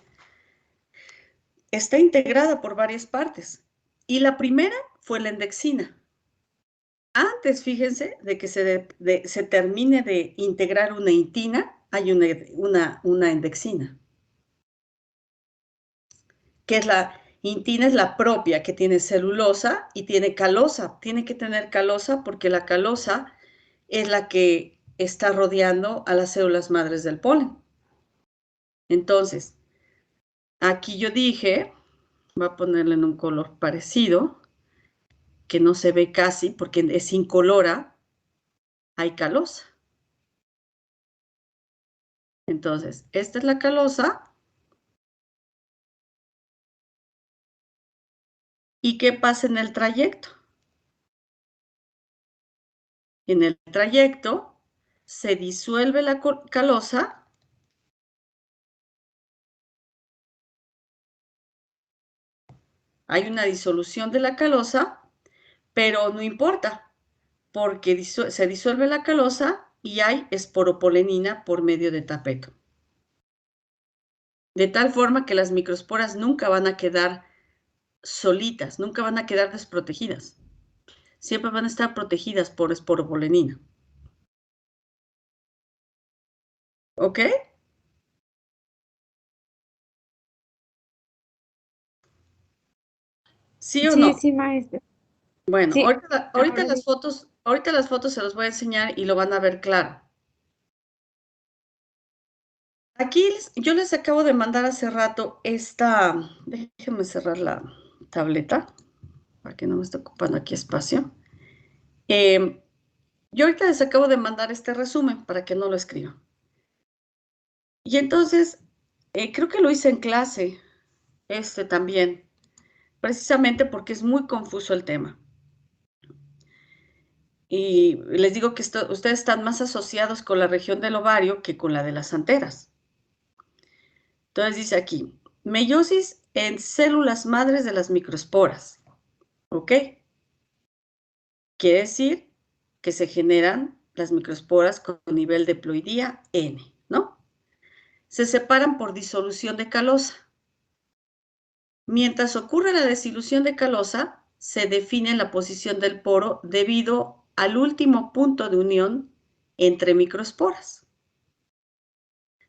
está integrada por varias partes. Y la primera fue la endexina. Antes, fíjense, de que se termine de integrar una intina, hay una endexina, que es la intina, es la propia, que tiene celulosa y tiene calosa. Tiene que tener calosa porque la calosa es la que está rodeando a las células madres del polen. Entonces, aquí yo dije, voy a ponerle en un color parecido, que no se ve casi porque es incolora, hay calosa. Entonces, esta es la calosa. ¿Y qué pasa en el trayecto? En el trayecto se disuelve la calosa hay una disolución de la calosa, pero no importa, porque se disuelve la calosa y hay esporopolenina por medio de tapeto. De tal forma que las microesporas nunca van a quedar solitas, nunca van a quedar desprotegidas. Siempre van a estar protegidas por esporopolenina. ¿Ok? ¿Sí o no? Sí, maestra. Bueno, Sí, ahorita ahora sí. las fotos se los voy a enseñar y lo van a ver claro. Aquí yo les acabo de mandar hace rato déjenme cerrar la tableta para que no me esté ocupando aquí espacio. Yo ahorita les acabo de mandar este resumen para que no lo escriban. Y entonces, creo que lo hice en clase, también, precisamente porque es muy confuso el tema. Y les digo que ustedes están más asociados con la región del ovario que con la de las anteras. Entonces dice aquí, meiosis en células madres de las microesporas. ¿Ok? Quiere decir que se generan las microesporas con nivel de ploidía N, ¿no? Se separan por disolución de calosa. Mientras ocurre la desilusión de calosa, se define la posición del poro debido al último punto de unión entre microesporas.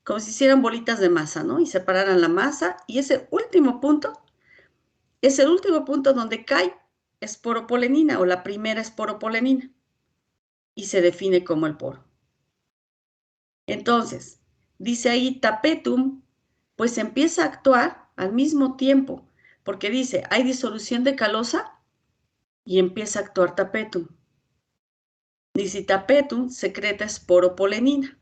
Como si hicieran bolitas de masa, ¿no? Y separaran la masa, y ese último punto es el último punto donde cae esporopolenina o la primera esporopolenina y se define como el poro. Entonces, dice ahí tapetum, pues empieza a actuar al mismo tiempo, porque dice, hay disolución de calosa y empieza a actuar tapetum. Dice, tapetum secreta esporopolenina.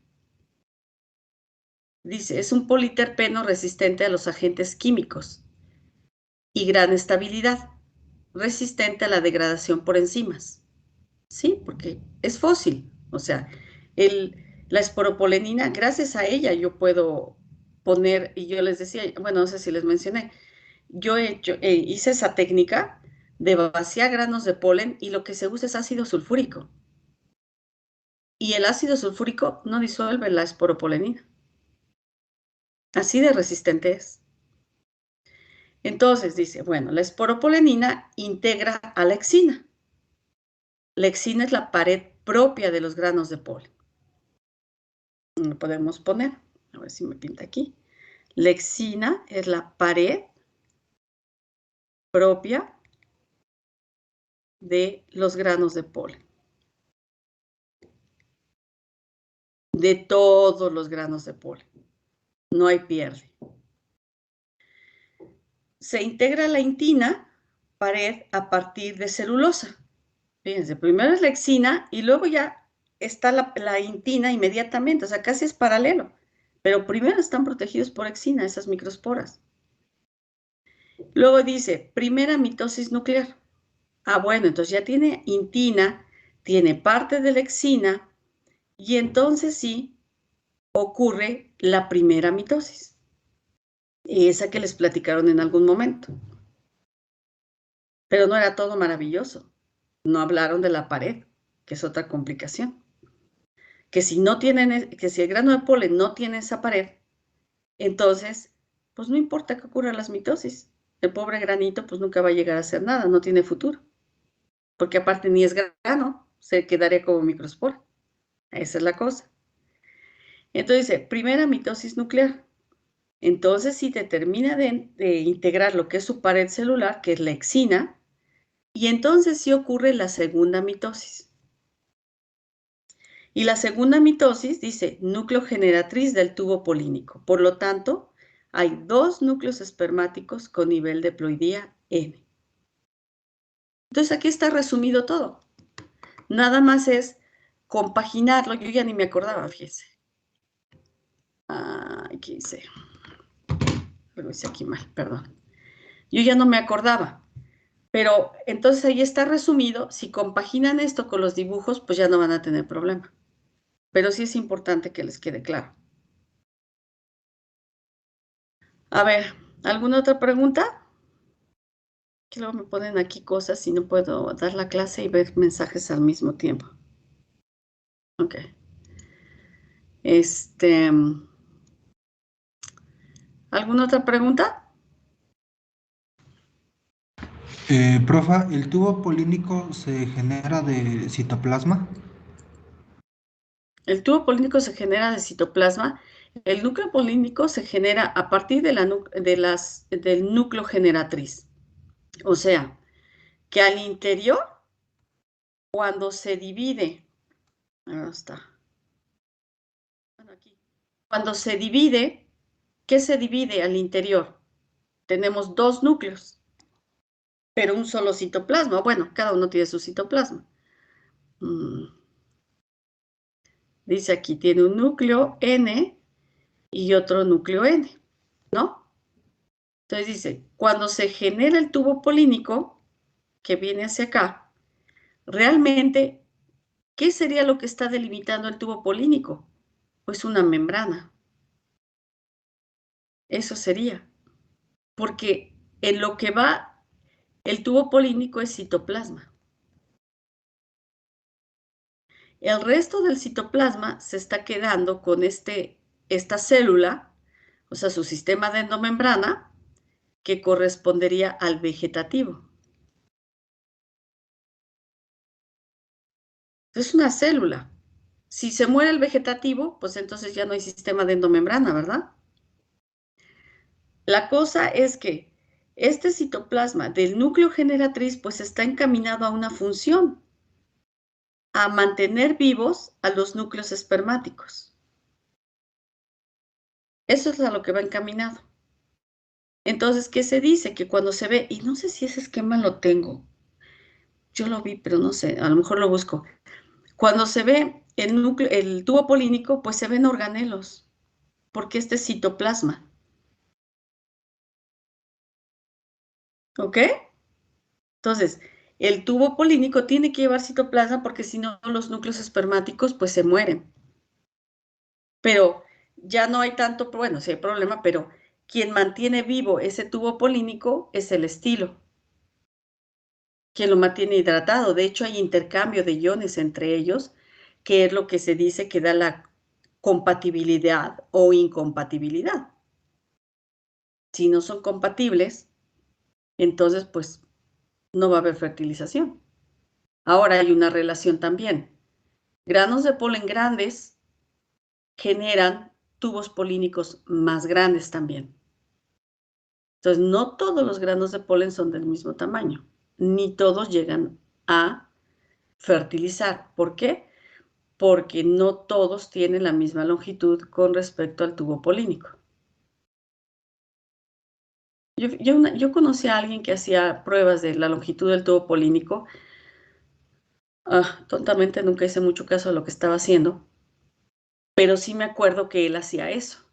Dice, es un politerpeno resistente a los agentes químicos y gran estabilidad. resistente a la degradación por enzimas. Sí, porque es fósil. O sea, la esporopolenina, gracias a ella yo puedo poner, y yo les decía, bueno, no sé si les mencioné, yo hice esa técnica de vaciar granos de polen y lo que se usa es ácido sulfúrico. Y el ácido sulfúrico no disuelve la esporopolenina. Así de resistente es. Entonces dice, bueno, la esporopolenina integra a la exina. La exina es la pared propia de los granos de polen. Lo podemos poner, a ver si me pinta aquí. La exina es la pared propia de los granos de polen. De todos los granos de polen. No hay pierde. Se integra la intina, pared, a partir de celulosa. Fíjense, primero es la exina y luego ya está la intina inmediatamente, o sea, casi es paralelo. Pero primero están protegidos por exina, esas microesporas. Luego dice, primera mitosis nuclear. Ah, bueno, entonces ya tiene intina, tiene parte de la exina, y entonces sí ocurre la primera mitosis. Esa que les platicaron en algún momento. Pero no era todo maravilloso. No hablaron de la pared, que es otra complicación. Que si no tienen, que si el grano de polen no tiene esa pared, entonces, pues no importa que ocurran las mitosis. El pobre granito, pues nunca va a llegar a hacer nada, no tiene futuro. Porque aparte ni es grano, se quedaría como microespora. Esa es la cosa. Entonces dice, primera mitosis nuclear. Entonces sí te termina de integrar lo que es su pared celular, que es la exina, y entonces sí ocurre la segunda mitosis. Y la segunda mitosis dice núcleo generatriz del tubo polínico. Por lo tanto, hay 2 núcleos espermáticos con nivel de ploidía N. Entonces aquí está resumido todo. Nada más es compaginarlo. Yo ya ni me acordaba, fíjense. ¿Qué hice? Lo hice aquí mal, perdón. Yo ya no me acordaba. Pero entonces ahí está resumido. Si compaginan esto con los dibujos, pues ya no van a tener problema. Pero sí es importante que les quede claro. A ver, ¿alguna otra pregunta? Que luego me ponen aquí cosas y no puedo dar la clase y ver mensajes al mismo tiempo. Ok. ¿Alguna otra pregunta? Profa, ¿el tubo polínico se genera de citoplasma? El tubo polínico se genera de citoplasma. El núcleo polínico se genera a partir de del núcleo generatriz. O sea, que al interior, cuando se divide, ahí está. Bueno, aquí. Cuando se divide, ¿qué se divide al interior? Tenemos 2 núcleos, pero un solo citoplasma. Bueno, cada uno tiene su citoplasma. Dice aquí, tiene un núcleo N y otro núcleo N, ¿no? Entonces dice, cuando se genera el tubo polínico, que viene hacia acá, realmente, ¿qué sería lo que está delimitando el tubo polínico? Pues una membrana. Eso sería. Porque en lo que va, el tubo polínico es citoplasma. El resto del citoplasma se está quedando con esta célula, o sea, su sistema de endomembrana, que correspondería al vegetativo. Es una célula. Si se muere el vegetativo, pues entonces ya no hay sistema de endomembrana, ¿verdad? La cosa es que este citoplasma del núcleo generatriz pues está encaminado a una función, a mantener vivos a los núcleos espermáticos. Eso es a lo que va encaminado. Entonces, ¿qué se dice? Que cuando se ve, y no sé si ese esquema lo tengo, yo lo vi, pero no sé, a lo mejor lo busco. Cuando se ve el tubo polínico, pues se ven organelos, porque este es citoplasma. ¿Ok? Entonces, el tubo polínico tiene que llevar citoplasma porque si no los núcleos espermáticos pues se mueren. Pero ya no hay tanto, bueno, sí hay problema, pero quien mantiene vivo ese tubo polínico es el estilo, quien lo mantiene hidratado. De hecho, hay intercambio de iones entre ellos, que es lo que se dice que da la compatibilidad o incompatibilidad. Si no son compatibles, entonces pues no va a haber fertilización. Ahora hay una relación también. Granos de polen grandes generan tubos polínicos más grandes también. Entonces, no todos los granos de polen son del mismo tamaño, ni todos llegan a fertilizar. ¿Por qué? Porque no todos tienen la misma longitud con respecto al tubo polínico. Yo conocí a alguien que hacía pruebas de la longitud del tubo polínico. Tontamente nunca hice mucho caso de lo que estaba haciendo, pero sí me acuerdo que él hacía eso.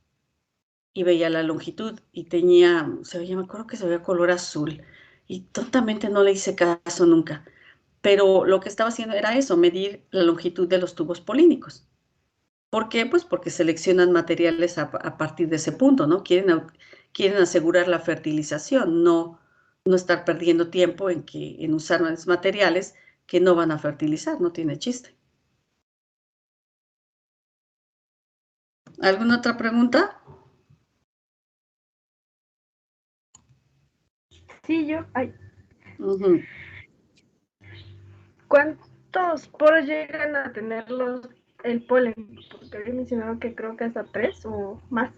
Y veía la longitud y me acuerdo que se veía color azul. Y tontamente no le hice caso nunca. Pero lo que estaba haciendo era eso, medir la longitud de los tubos polínicos. ¿Por qué? Pues porque seleccionan materiales a partir de ese punto, ¿no? Quieren asegurar la fertilización, no estar perdiendo tiempo en usar materiales que no van a fertilizar, no tiene chiste. ¿Alguna otra pregunta? Sí, yo. Ay. Uh-huh. ¿Cuántos poros llegan a tener el polen? Porque había mencionado que creo que hasta 3 o más.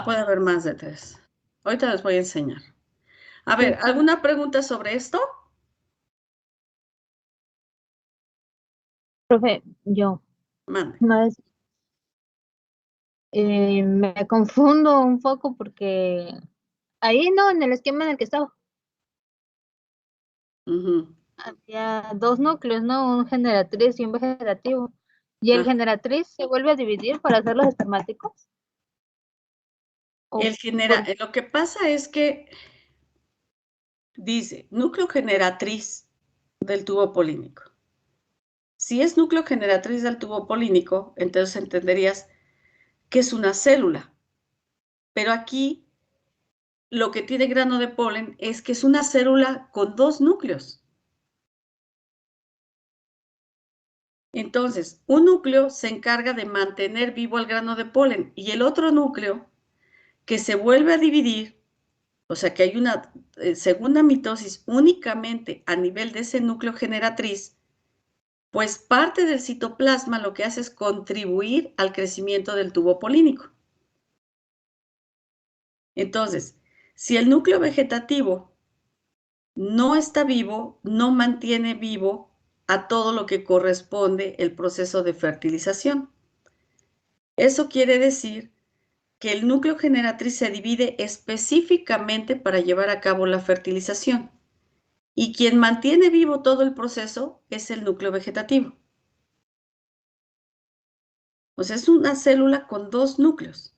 Puede haber más de 3. Ahorita les voy a enseñar. A ver, ¿alguna pregunta sobre esto? Profe, yo. Mande. Una vez me confundo un poco porque ahí no, en el esquema en el que estaba, había dos núcleos, ¿no? Un generatriz y un vegetativo. ¿Y el generatriz se vuelve a dividir para hacer los espermáticos? Lo que pasa es que dice núcleo generatriz del tubo polínico. Si es núcleo generatriz del tubo polínico, entonces entenderías que es una célula. Pero aquí lo que tiene grano de polen es que es una célula con dos núcleos. Entonces, un núcleo se encarga de mantener vivo al grano de polen y el otro núcleo que se vuelve a dividir, o sea que hay una segunda mitosis únicamente a nivel de ese núcleo generatriz, pues parte del citoplasma lo que hace es contribuir al crecimiento del tubo polínico. Entonces, si el núcleo vegetativo no está vivo, no mantiene vivo a todo lo que corresponde el proceso de fertilización. Eso quiere decir que el núcleo generatriz se divide específicamente para llevar a cabo la fertilización. Y quien mantiene vivo todo el proceso es el núcleo vegetativo. O sea, es una célula con dos núcleos.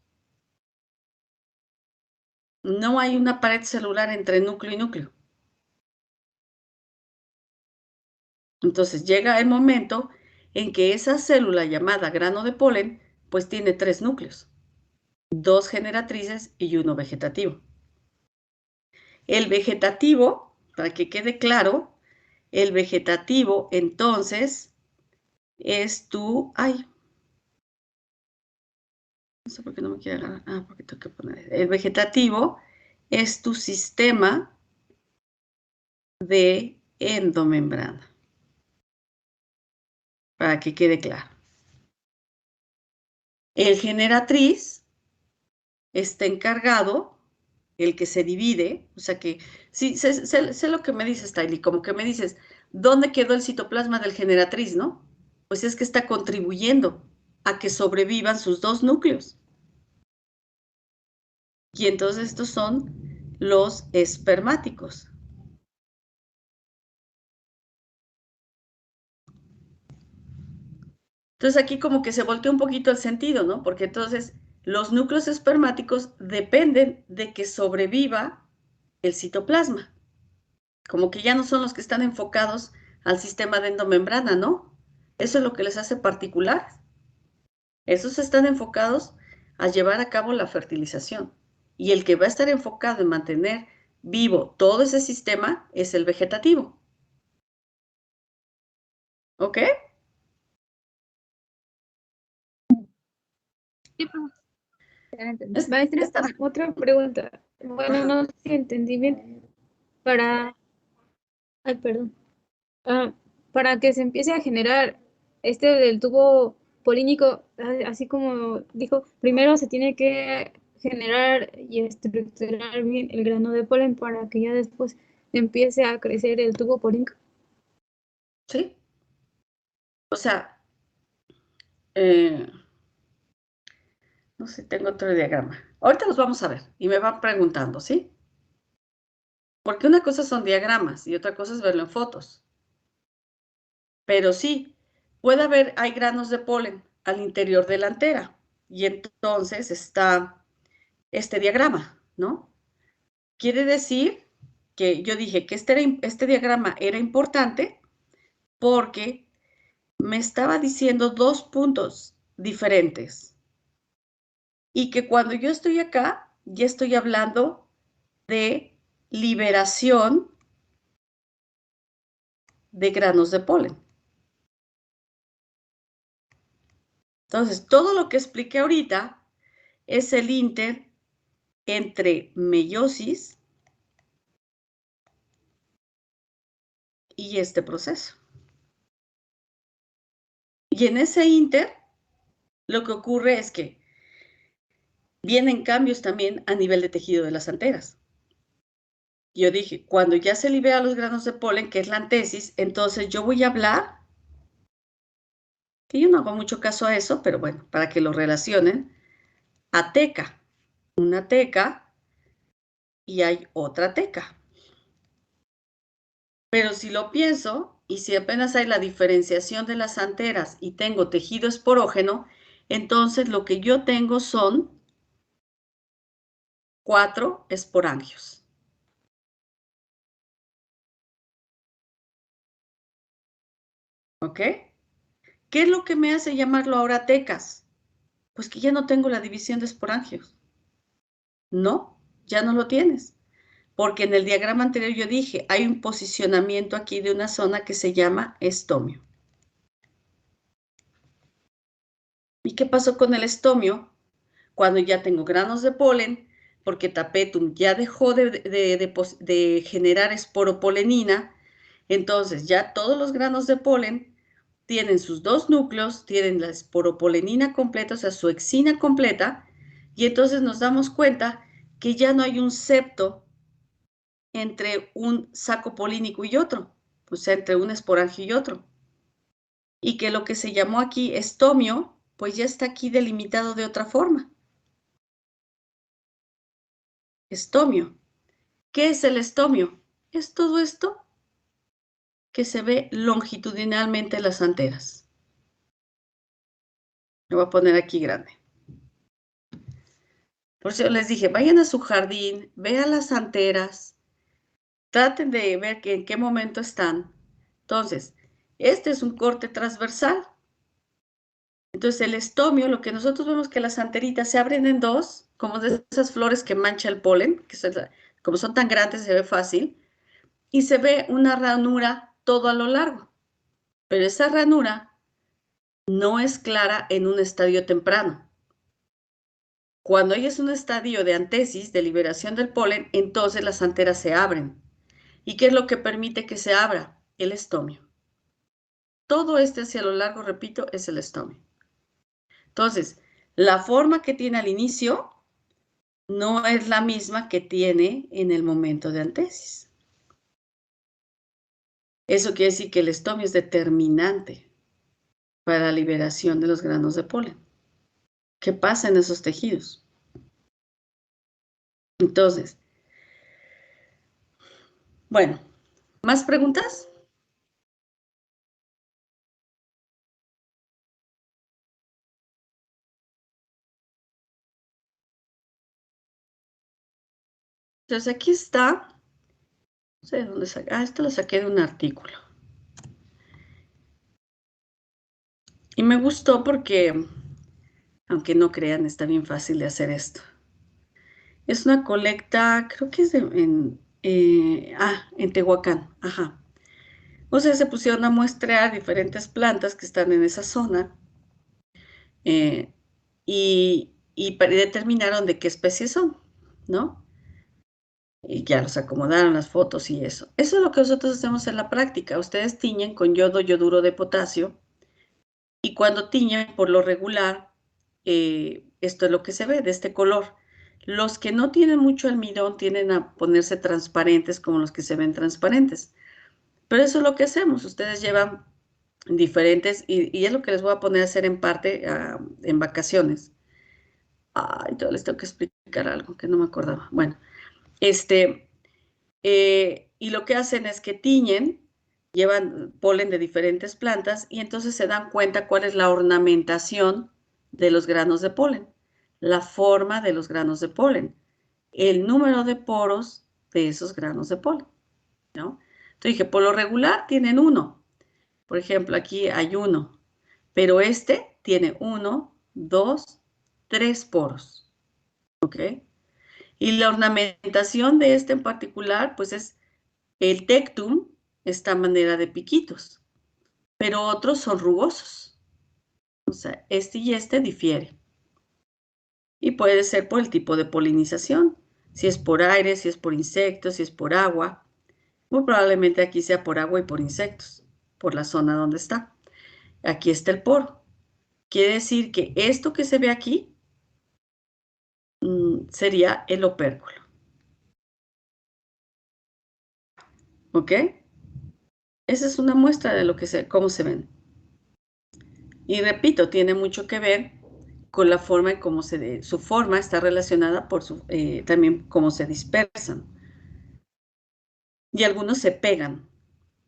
No hay una pared celular entre núcleo y núcleo. Entonces llega el momento en que esa célula llamada grano de polen, pues tiene tres núcleos, dos generatrices y uno vegetativo. El vegetativo, para que quede claro, el vegetativo entonces es tu, no sé por qué no me quiere agarrar, porque tengo que poner, el vegetativo es tu sistema de endomembrana, para que quede claro. El generatriz está encargado, el que se divide, o sea que, sí, sé lo que me dices, Tylee, como que me dices, ¿dónde quedó el citoplasma del generatriz, no? Pues es que está contribuyendo a que sobrevivan sus dos núcleos. Y entonces estos son los espermáticos. Entonces aquí como que se volteó un poquito el sentido, ¿no? Porque entonces los núcleos espermáticos dependen de que sobreviva el citoplasma. Como que ya no son los que están enfocados al sistema de endomembrana, ¿no? Eso es lo que les hace particular. Esos están enfocados a llevar a cabo la fertilización. Y el que va a estar enfocado en mantener vivo todo ese sistema es el vegetativo. ¿Ok? Sí, profe. Ya lo entendí. Maestra, Esta- otra pregunta. Bueno, no sé si entendí bien. Para, ay, perdón. Ah, para que se empiece a generar este del tubo polínico, así como dijo, primero se tiene que generar y estructurar bien el grano de polen para que ya después empiece a crecer el tubo polínico. ¿Sí? O sea, no sé, tengo otro diagrama. Ahorita los vamos a ver y me van preguntando, ¿sí? Porque una cosa son diagramas y otra cosa es verlo en fotos. Pero sí, hay granos de polen al interior de la antera y entonces está este diagrama, ¿no? Quiere decir que yo dije que este diagrama era importante porque me estaba diciendo dos puntos diferentes y que cuando yo estoy acá ya estoy hablando de liberación de granos de polen. Entonces, todo lo que expliqué ahorita es el entre meiosis y este proceso. Y en ese inter, lo que ocurre es que vienen cambios también a nivel de tejido de las anteras. Yo dije, cuando ya se liberan los granos de polen, que es la antesis, entonces yo voy a hablar, que yo no hago mucho caso a eso, pero bueno, para que lo relacionen, a teca. Una teca y hay otra teca. Pero si lo pienso, y si apenas hay la diferenciación de las anteras y tengo tejido esporógeno, entonces lo que yo tengo son 4 esporangios. ¿Ok? ¿Qué es lo que me hace llamarlo ahora tecas? Pues que ya no tengo la división de esporangios. No, ya no lo tienes. Porque en el diagrama anterior yo dije, hay un posicionamiento aquí de una zona que se llama estomio. ¿Y qué pasó con el estomio? Cuando ya tengo granos de polen, porque tapetum ya dejó de generar esporopolenina, entonces ya todos los granos de polen tienen sus dos núcleos, tienen la esporopolenina completa, o sea, su exina completa, y entonces nos damos cuenta que ya no hay un septo entre un saco polínico y otro, o sea, entre un esporangio y otro. Y que lo que se llamó aquí estomio, pues ya está aquí delimitado de otra forma. Estomio. ¿Qué es el estomio? Es todo esto que se ve longitudinalmente en las anteras. Lo voy a poner aquí grande. Por eso les dije, vayan a su jardín, vean las anteras, traten de ver en qué momento están. Entonces, este es un corte transversal. Entonces, el estomio, lo que nosotros vemos que las anteritas se abren en dos, como de esas flores que mancha el polen, como son tan grandes se ve fácil, y se ve una ranura todo a lo largo. Pero esa ranura no es clara en un estadio temprano. Cuando hay es un estadio de antesis, de liberación del polen, entonces las anteras se abren. ¿Y qué es lo que permite que se abra? El estomio. Todo este hacia lo largo, repito, es el estomio. Entonces, la forma que tiene al inicio no es la misma que tiene en el momento de antesis. Eso quiere decir que el estomio es determinante para la liberación de los granos de polen. ¿Qué pasa en esos tejidos? Entonces, bueno, ¿más preguntas? Entonces aquí está sé dónde saqué. Ah, esto lo saqué de un artículo. Y me gustó porque, aunque no crean, está bien fácil de hacer esto. Es una colecta, creo que es en Tehuacán, ajá. O sea, se pusieron a muestrear diferentes plantas que están en esa zona y determinaron de qué especies son, ¿no? Y ya los acomodaron las fotos y eso. Eso es lo que nosotros hacemos en la práctica. Ustedes tiñen con yoduro de potasio y cuando tiñen, por lo regular, esto es lo que se ve de este color. Los que no tienen mucho almidón tienden a ponerse transparentes como los que se ven transparentes. Pero eso es lo que hacemos. Ustedes llevan diferentes, y es lo que les voy a poner a hacer en parte en vacaciones. Ay, todavía les tengo que explicar algo que no me acordaba. Bueno, y lo que hacen es que tiñen, llevan polen de diferentes plantas y entonces se dan cuenta cuál es la ornamentación de los granos de polen, la forma de los granos de polen, el número de poros de esos granos de polen, ¿no? Entonces dije, por lo regular tienen uno. Por ejemplo, aquí hay uno, pero este tiene 1, 2, 3 poros, ¿ok? Y la ornamentación de este en particular, pues es el tectum, esta manera de piquitos, pero otros son rugosos. O sea, este y este difiere. Y puede ser por el tipo de polinización, si es por aire, si es por insectos, si es por agua. Muy probablemente aquí sea por agua y por insectos, por la zona donde está. Aquí está el poro. Quiere decir que esto que se ve aquí sería el opérculo. ¿Ok? Esa es una muestra de lo que cómo se ven. Y repito, tiene mucho que ver con la forma en cómo su forma está relacionada por también cómo se dispersan. Y algunos se pegan.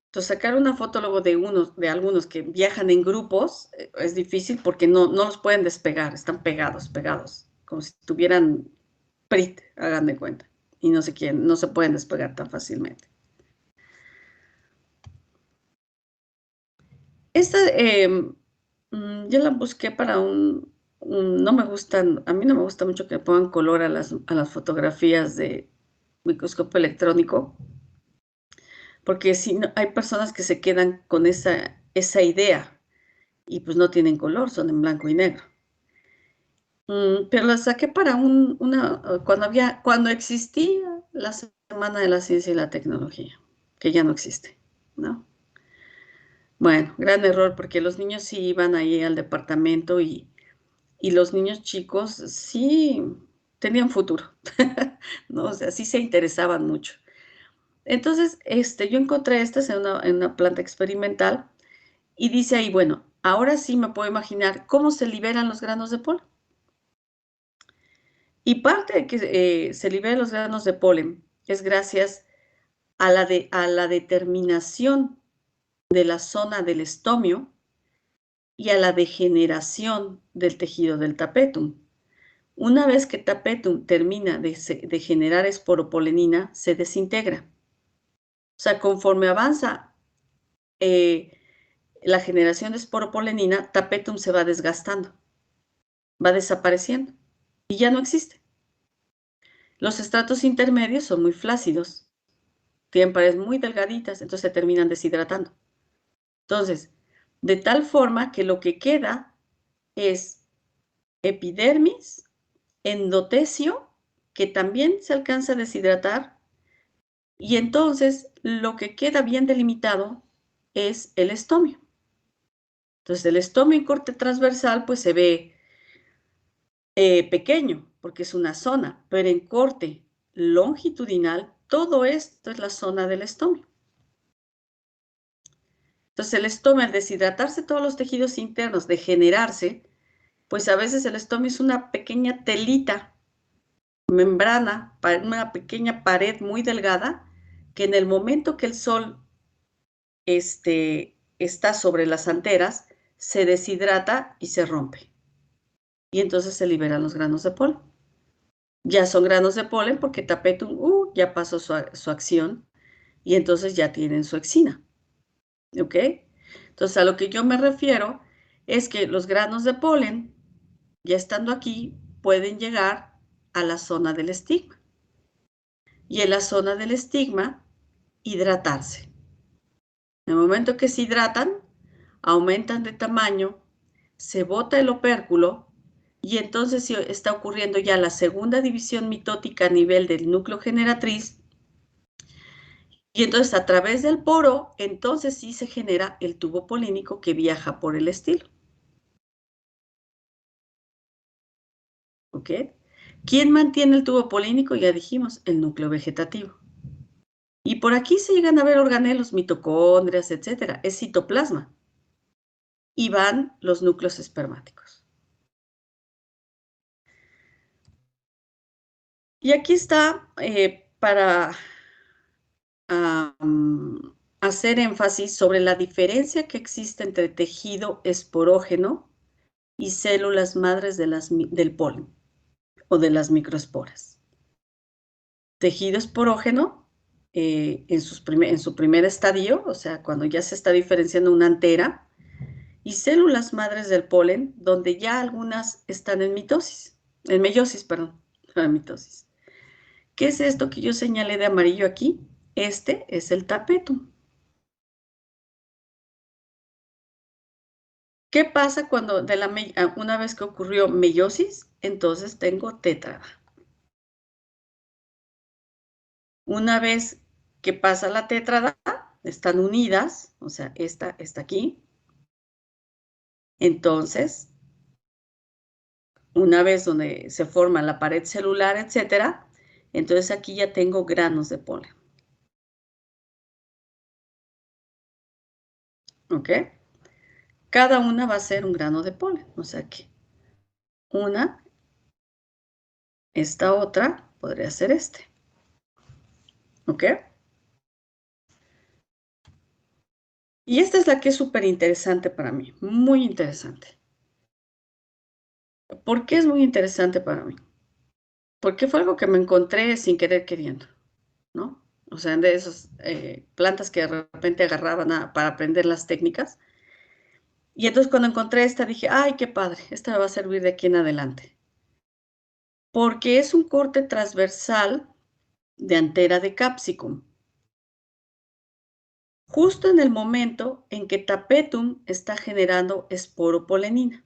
Entonces, sacar una foto luego de algunos que viajan en grupos es difícil porque no los pueden despegar, están pegados, como si tuvieran PRIT, hagan de cuenta. Y no se pueden despegar tan fácilmente. Esta, yo la busqué para no me gustan, a mí no me gusta mucho que pongan color a las fotografías de microscopio electrónico, porque si no, hay personas que se quedan con esa idea y pues no tienen color, son en blanco y negro. Pero la saqué para cuando existía la Semana de la Ciencia y la Tecnología, que ya no existe, ¿no? Bueno, gran error, porque los niños sí iban ahí al departamento y los niños chicos sí tenían futuro, ¿no? O sea, sí se interesaban mucho. Entonces, yo encontré estas en una planta experimental y dice ahí, bueno, ahora sí me puedo imaginar cómo se liberan los granos de polen. Y parte de que se liberen los granos de polen es gracias a la determinación de la zona del estomio y a la degeneración del tejido del tapetum. Una vez que tapetum termina de generar esporopolenina, se desintegra. O sea, conforme avanza la generación de esporopolenina, tapetum se va desgastando, va desapareciendo y ya no existe. Los estratos intermedios son muy flácidos, tienen paredes muy delgaditas, entonces se terminan deshidratando. Entonces, de tal forma que lo que queda es epidermis, endotelio, que también se alcanza a deshidratar, y entonces lo que queda bien delimitado es el estomio. Entonces el estomio en corte transversal pues se ve pequeño porque es una zona, pero en corte longitudinal todo esto es la zona del estomio. Entonces el estomio, al deshidratarse todos los tejidos internos, degenerarse, pues a veces el estomio es una pequeña telita, membrana, una pequeña pared muy delgada, que en el momento que el sol está sobre las anteras, se deshidrata y se rompe. Y entonces se liberan los granos de polen. Ya son granos de polen porque tapetum ya pasó su acción y entonces ya tienen su exina. ¿Ok? Entonces, a lo que yo me refiero es que los granos de polen, ya estando aquí, pueden llegar a la zona del estigma. Y en la zona del estigma, hidratarse. En el momento que se hidratan, aumentan de tamaño, se bota el opérculo y entonces está ocurriendo ya la segunda división mitótica a nivel del núcleo generatriz. Y entonces a través del poro, entonces sí se genera el tubo polínico que viaja por el estilo. ¿Ok? ¿Quién mantiene el tubo polínico? Ya dijimos, el núcleo vegetativo. Y por aquí se llegan a ver organelos, mitocondrias, etcétera. Es citoplasma. Y van los núcleos espermáticos. Y aquí está para hacer énfasis sobre la diferencia que existe entre tejido esporógeno y células madres del polen o de las microesporas. Tejido esporógeno, en su primer estadio, o sea, cuando ya se está diferenciando una antera, y células madres del polen, donde ya algunas están en meiosis, perdón, en mitosis. ¿Qué es esto que yo señalé de amarillo aquí? Este es el tapetum. ¿Qué pasa cuando una vez que ocurrió meiosis? Entonces tengo tétrada. Una vez que pasa la tétrada, están unidas, o sea, esta está aquí. Entonces, una vez donde se forma la pared celular, etcétera, entonces aquí ya tengo granos de polen. ¿Ok? Cada una va a ser un grano de polen, o sea que esta otra podría ser este. ¿Ok? Y esta es la que es súper interesante para mí, muy interesante. ¿Por qué es muy interesante para mí? Porque fue algo que me encontré sin querer queriendo, ¿no? O sea, de esas plantas que de repente agarraban para aprender las técnicas. Y entonces cuando encontré esta dije, ¡ay, qué padre! Esta me va a servir de aquí en adelante. Porque es un corte transversal de antera de capsicum. Justo en el momento en que tapetum está generando esporopolenina.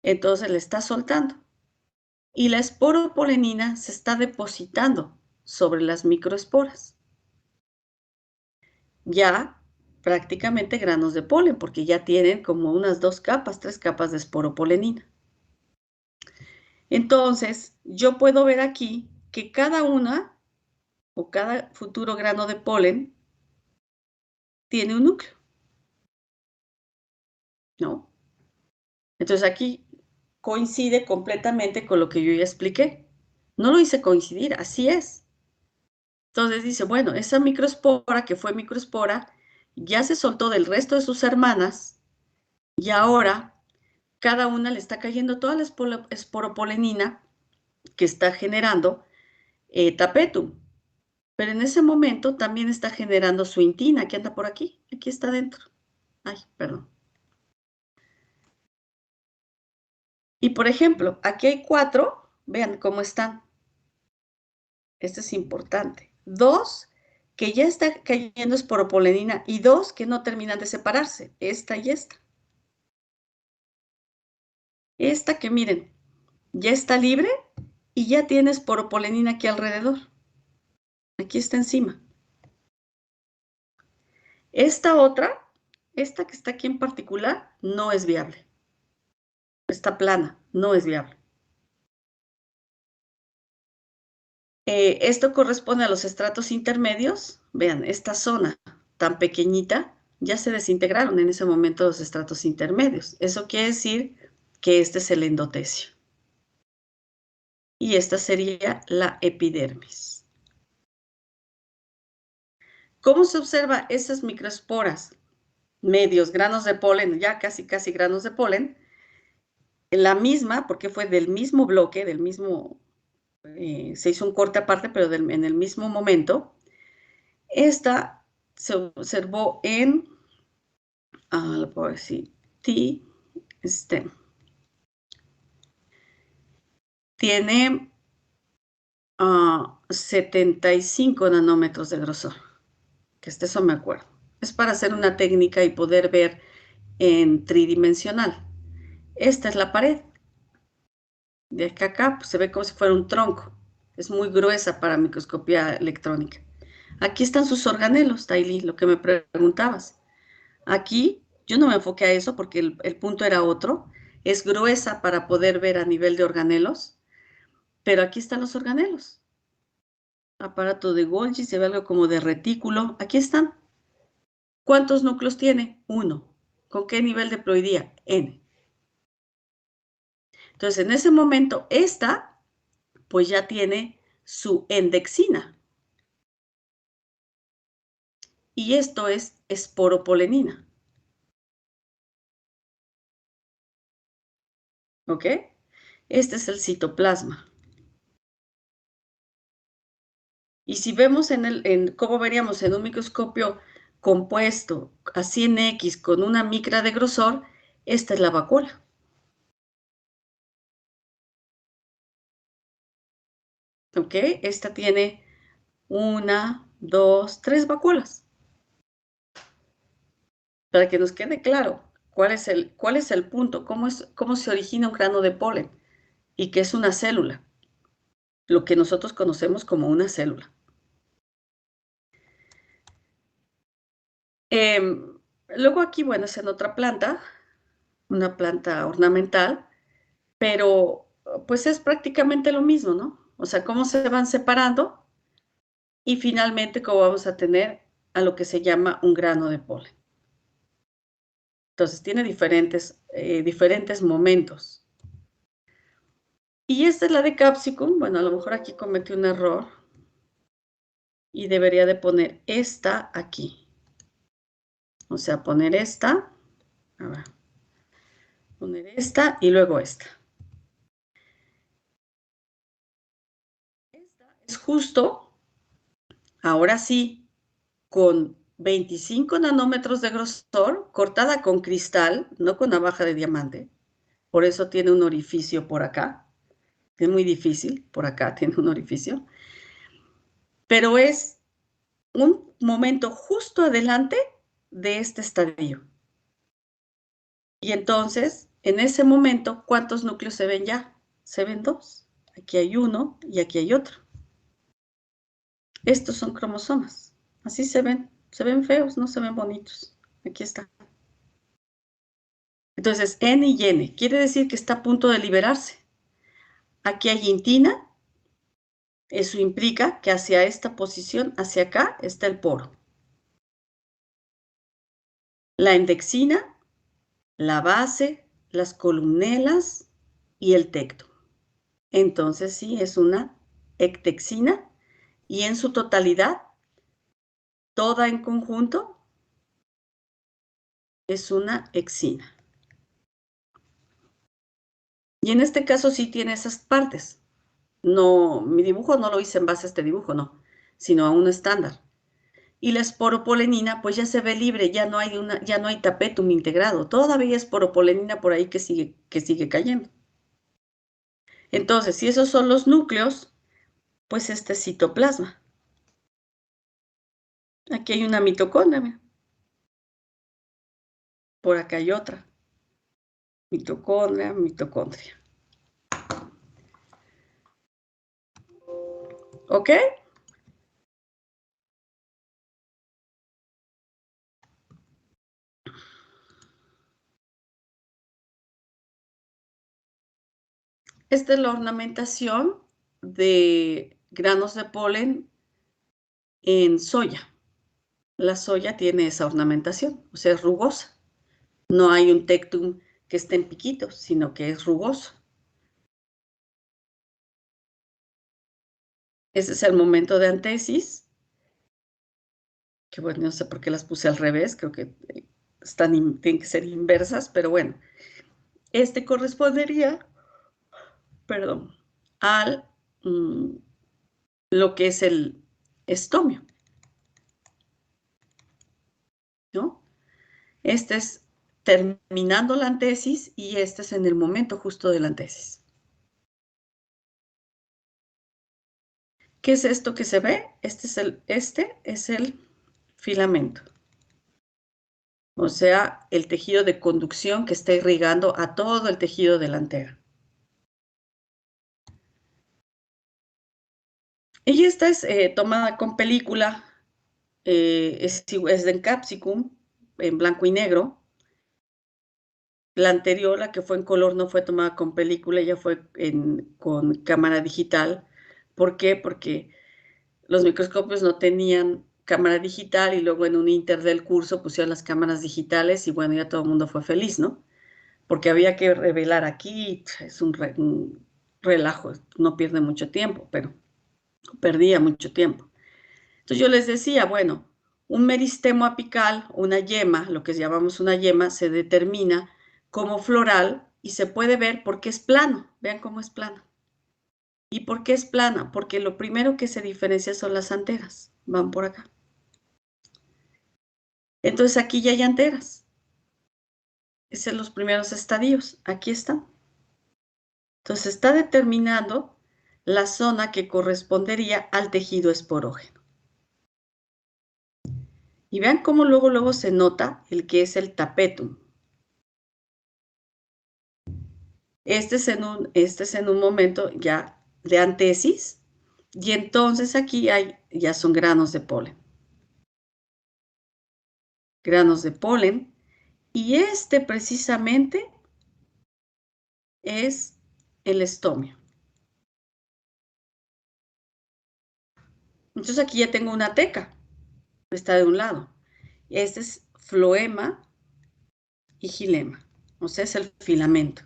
Entonces le está soltando. Y la esporopolenina se está depositando sobre las microesporas. Ya prácticamente granos de polen, porque ya tienen como unas 2 capas, 3 capas de esporopolenina. Entonces, yo puedo ver aquí que cada una o cada futuro grano de polen tiene un núcleo, ¿no? Entonces aquí coincide completamente con lo que yo ya expliqué. No lo hice coincidir, así es. Entonces dice, bueno, esa microespora que fue microespora ya se soltó del resto de sus hermanas y ahora cada una le está cayendo toda la esporopolenina que está generando tapetum. Pero en ese momento también está generando su intina, que anda por aquí está adentro. Ay, perdón. Y por ejemplo, aquí hay 4, vean cómo están. Esto es importante. 2 que ya está cayendo esporopolenina y 2 que no terminan de separarse, esta y esta. Esta que miren, ya está libre y ya tiene esporopolenina aquí alrededor. Aquí está encima. Esta otra, esta que está aquí en particular, no es viable. Está plana, no es viable. Esto corresponde a los estratos intermedios. Vean, esta zona tan pequeñita, ya se desintegraron en ese momento los estratos intermedios. Eso quiere decir que este es el endotecio. Y esta sería la epidermis. ¿Cómo se observa esas microesporas? Medios, granos de polen, ya casi granos de polen. La misma, porque fue del mismo bloque, del mismo se hizo un corte aparte, pero en el mismo momento. Esta se observó en, lo puedo decir, T-stem. Tiene 75 nanómetros de grosor, que eso me acuerdo. Es para hacer una técnica y poder ver en tridimensional. Esta es la pared. De acá a acá pues, se ve como si fuera un tronco. Es muy gruesa para microscopía electrónica. Aquí están sus organelos, Taily, lo que me preguntabas. Aquí yo no me enfoqué a eso porque el punto era otro. Es gruesa para poder ver a nivel de organelos, pero aquí están los organelos. Aparato de Golgi, se ve algo como de retículo. Aquí están. ¿Cuántos núcleos tiene? 1. ¿Con qué nivel de ploidía? N. Entonces, en ese momento, esta, pues ya tiene su endexina. Y esto es esporopolenina. ¿Ok? Este es el citoplasma. Y si vemos ¿cómo veríamos en un microscopio compuesto a 100X con una micra de grosor? Esta es la vacuola. ¿Ok? Esta tiene 1, 2, 3 vacuolas. Para que nos quede claro cuál es el punto, cómo se origina un grano de polen y qué es una célula, lo que nosotros conocemos como una célula. Luego aquí, bueno, es en otra planta, una planta ornamental, pero pues es prácticamente lo mismo, ¿no? O sea, cómo se van separando y finalmente cómo vamos a tener a lo que se llama un grano de polen. Entonces, tiene diferentes momentos. Y esta es la de Capsicum. Bueno, a lo mejor aquí cometí un error y debería de poner esta aquí. O sea, poner esta, a ver, poner esta y luego esta. Esta es justo, ahora sí, con 25 nanómetros de grosor, cortada con cristal, no con navaja de diamante. Por eso tiene un orificio por acá. Es muy difícil, por acá tiene un orificio. Pero es un momento justo adelante de este estadio. Y entonces, en ese momento, ¿cuántos núcleos se ven ya? Se ven 2. Aquí hay uno y aquí hay otro. Estos son cromosomas. Así se ven. Se ven feos, no se ven bonitos. Aquí está. Entonces, N y N. Quiere decir que está a punto de liberarse. Aquí hay intina. Eso implica que hacia esta posición, hacia acá, está el poro. La endexina, la base, las columnelas y el tecto. Entonces, sí, es una ectexina y en su totalidad, toda en conjunto, es una exina. Y en este caso sí tiene esas partes. No, mi dibujo no lo hice en base a este dibujo, no, sino a un estándar. Y la esporopolenina, pues ya se ve libre, ya no hay tapetum integrado. Todavía hay esporopolenina por ahí que sigue cayendo. Entonces, si esos son los núcleos, pues este es citoplasma. Aquí hay una mitocondria. Por acá hay otra. Mitocondria, mitocondria. ¿Ok? Esta es la ornamentación de granos de polen en soya. La soya tiene esa ornamentación, o sea, es rugosa. No hay un tectum que esté en piquitos, sino que es rugoso. Ese es el momento de antesis, que bueno, no sé por qué las puse al revés, creo que tienen que ser inversas, pero bueno. Este correspondería, perdón, al lo que es el estomio, ¿no? Este es terminando la antesis y este es en el momento justo de la antesis. ¿Qué es esto que se ve? Este es el filamento. O sea, el tejido de conducción que está irrigando a todo el tejido de la antera. Y esta es tomada con película, es de Capsicum, en blanco y negro. La anterior, la que fue en color, no fue tomada con película, ya fue con cámara digital. ¿Por qué? Porque los microscopios no tenían cámara digital y luego en un inter del curso pusieron las cámaras digitales y bueno, ya todo el mundo fue feliz, ¿no? Porque había que revelar aquí, es un relajo, no pierde mucho tiempo, pero perdía mucho tiempo. Entonces yo les decía, bueno, un meristemo apical, una yema, lo que llamamos una yema, se determina como floral y se puede ver porque es plano. Vean cómo es plano. ¿Y por qué es plana? Porque lo primero que se diferencia son las anteras. Van por acá. Entonces aquí ya hay anteras. Esos son los primeros estadios. Aquí están. Entonces está determinando la zona que correspondería al tejido esporógeno. Y vean cómo luego se nota el que es el tapetum. Este es en un momento ya de antesis, y entonces aquí ya son granos de polen. Granos de polen, y este precisamente es el estomio. Entonces aquí ya tengo una teca, está de un lado. Este es floema y xilema, o sea, es el filamento.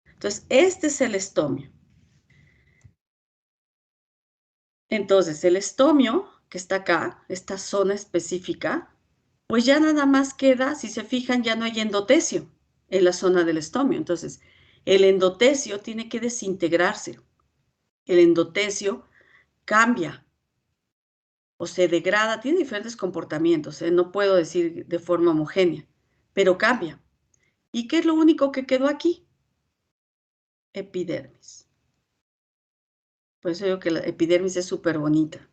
Entonces, este es el estomio. Entonces, el estomio, que está acá, esta zona específica, pues ya nada más queda, si se fijan, ya no hay endotecio en la zona del estomio. Entonces, el endotecio tiene que desintegrarse. El endotecio cambia o se degrada, tiene diferentes comportamientos, no puedo decir de forma homogénea, pero cambia. ¿Y qué es lo único que quedó aquí? Epidermis. Por eso digo que la epidermis es súper bonita,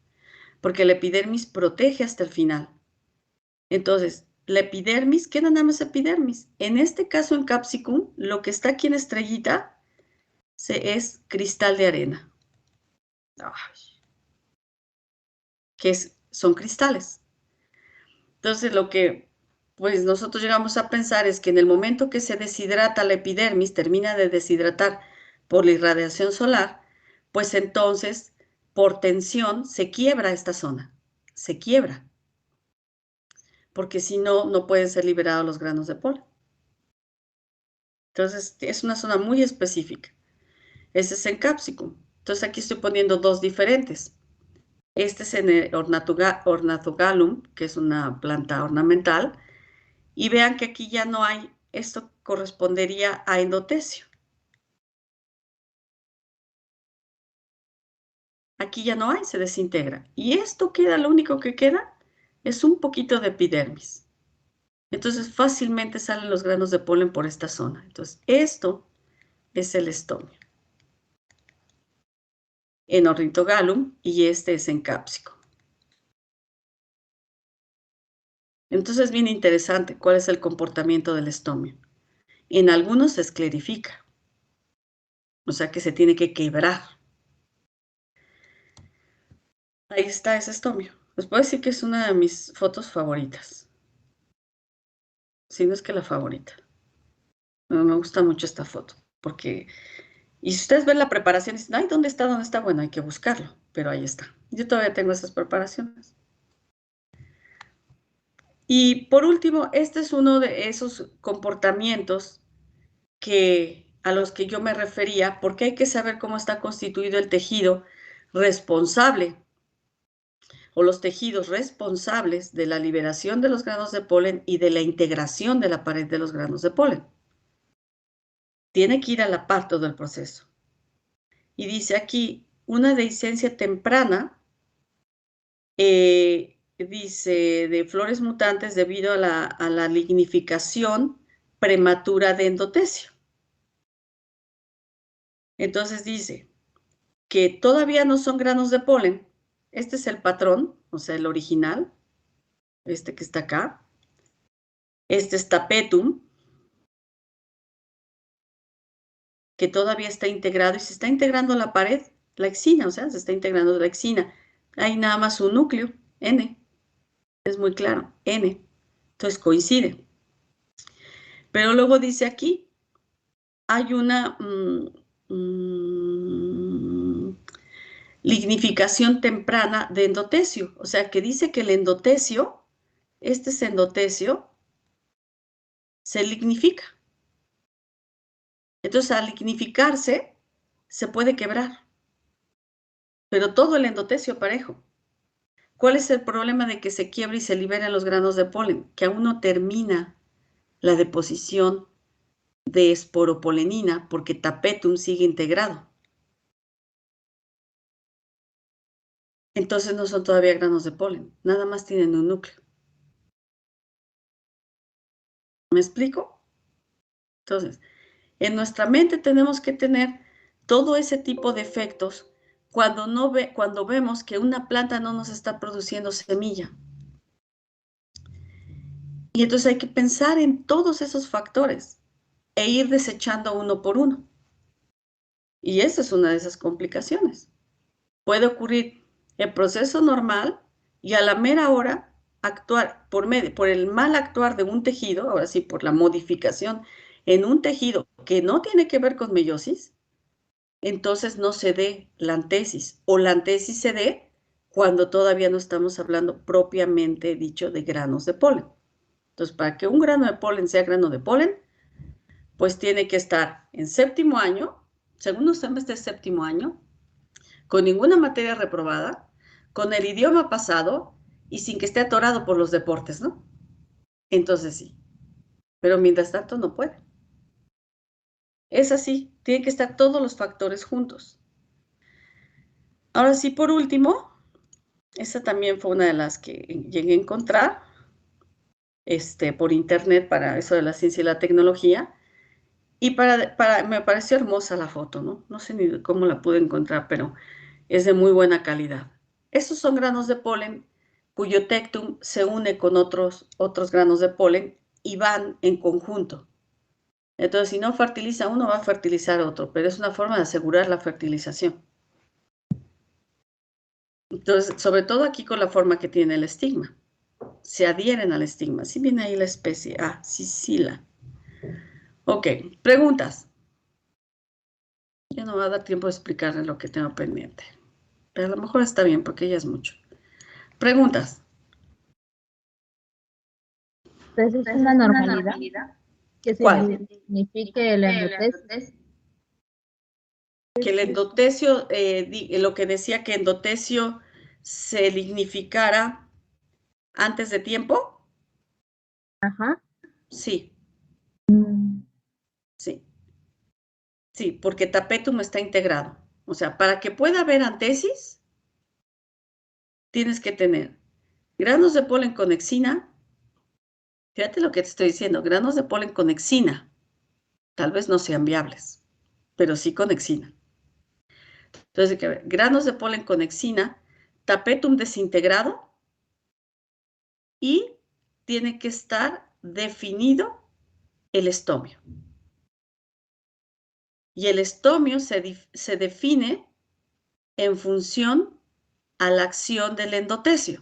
porque la epidermis protege hasta el final. Entonces, la epidermis, queda nada más epidermis. En este caso, en Capsicum, lo que está aquí en estrellita es cristal de arena. Son cristales. Entonces, lo que pues nosotros llegamos a pensar es que en el momento que se deshidrata la epidermis, termina de deshidratar por la irradiación solar, pues entonces, por tensión, se quiebra esta zona. Se quiebra. Porque si no, no pueden ser liberados los granos de polen. Entonces, es una zona muy específica. Este es en Capsicum. Entonces, aquí estoy poniendo dos diferentes. Este es en el Ornathogalum, que es una planta ornamental. Y vean que aquí ya no hay, esto correspondería a endotecio. Aquí ya no hay, se desintegra. Y esto queda, lo único que queda es un poquito de epidermis. Entonces fácilmente salen los granos de polen por esta zona. Entonces esto es el estomio. En Ornithogalum y este es en Capsicum. Entonces es bien interesante cuál es el comportamiento del estomio. En algunos se esclerifica, o sea que se tiene que quebrar. Ahí está ese estomio. Les puedo decir que es una de mis fotos favoritas. Si no es que la favorita. Me gusta mucho esta foto, porque... Y si ustedes ven la preparación, dicen, ay, ¿dónde está? ¿Dónde está? Bueno, hay que buscarlo, pero ahí está. Yo todavía tengo esas preparaciones. Y por último, este es uno de esos comportamientos a los que yo me refería, porque hay que saber cómo está constituido el tejido responsable o los tejidos responsables de la liberación de los granos de polen y de la integración de la pared de los granos de polen. Tiene que ir a la par todo el proceso. Y dice aquí, una dehiscencia temprana, dice, de flores mutantes debido a la lignificación prematura de endotecio. Entonces dice que todavía no son granos de polen. Este es el patrón, o sea, el original, este que está acá. Este es tapetum, que todavía está integrado y se está integrando la pared, la exina, o sea, se está integrando la exina. Hay nada más un núcleo, N. Es muy claro, N. Entonces coincide. Pero luego dice aquí, hay una lignificación temprana de endotecio. O sea, que dice que el endotecio, este es endotecio, se lignifica. Entonces, al lignificarse, se puede quebrar. Pero todo el endotecio parejo. ¿Cuál es el problema de que se quiebre y se liberen los granos de polen? Que aún no termina la deposición de esporopolenina porque tapetum sigue integrado. Entonces no son todavía granos de polen, nada más tienen un núcleo. ¿Me explico? Entonces, en nuestra mente tenemos que tener todo ese tipo de efectos cuando vemos que una planta no nos está produciendo semilla. Y entonces hay que pensar en todos esos factores e ir desechando uno por uno. Y esa es una de esas complicaciones. Puede ocurrir el proceso normal y a la mera hora actuar por el mal actuar de un tejido, ahora sí, por la modificación en un tejido que no tiene que ver con meiosis, entonces no se dé la antesis, o la antesis se dé cuando todavía no estamos hablando propiamente dicho de granos de polen. Entonces, para que un grano de polen sea grano de polen, pues tiene que estar en séptimo año, segundo semestre de séptimo año, con ninguna materia reprobada, con el idioma pasado y sin que esté atorado por los deportes, ¿no? Entonces sí. Pero mientras tanto no puede. Es así, tienen que estar todos los factores juntos. Ahora sí, por último, esta también fue una de las que llegué a encontrar por internet para eso de la ciencia y la tecnología. Y me pareció hermosa la foto, ¿no? No sé ni cómo la pude encontrar, pero es de muy buena calidad. Estos son granos de polen cuyo tectum se une con otros granos de polen y van en conjunto. Entonces, si no fertiliza uno, va a fertilizar otro, pero es una forma de asegurar la fertilización. Entonces, sobre todo aquí con la forma que tiene el estigma. Se adhieren al estigma. Sí viene ahí la especie. Ah, Sicila. Ok, preguntas. Ya no va a dar tiempo de explicarles lo que tengo pendiente. Pero a lo mejor está bien, porque ya es mucho. Preguntas. Entonces es una normalidad que ¿Cuál? signifique el endotecio. Que el endotecio, lo que decía que endotecio se lignificara antes de tiempo. Ajá. Sí. Sí. Sí, porque tapetum está integrado. O sea, para que pueda haber antesis, tienes que tener granos de polen con exina. Fíjate lo que te estoy diciendo, granos de polen con exina. Tal vez no sean viables, pero sí con exina. Entonces, hay que ver, granos de polen con exina, tapetum desintegrado y tiene que estar definido el estomio. Y el estomio se define en función a la acción del endotecio.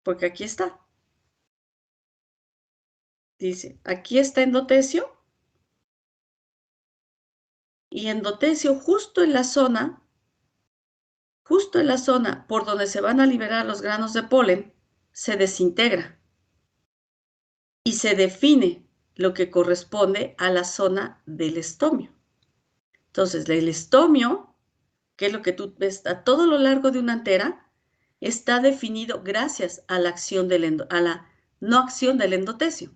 Porque aquí está. Dice, aquí está endotecio. Y endotecio justo en la zona por donde se van a liberar los granos de polen, se desintegra. Y se define lo que corresponde a la zona del estomio. Entonces, el estomio, que es lo que tú ves a todo lo largo de una antera, está definido gracias a la acción a la no acción del endotecio.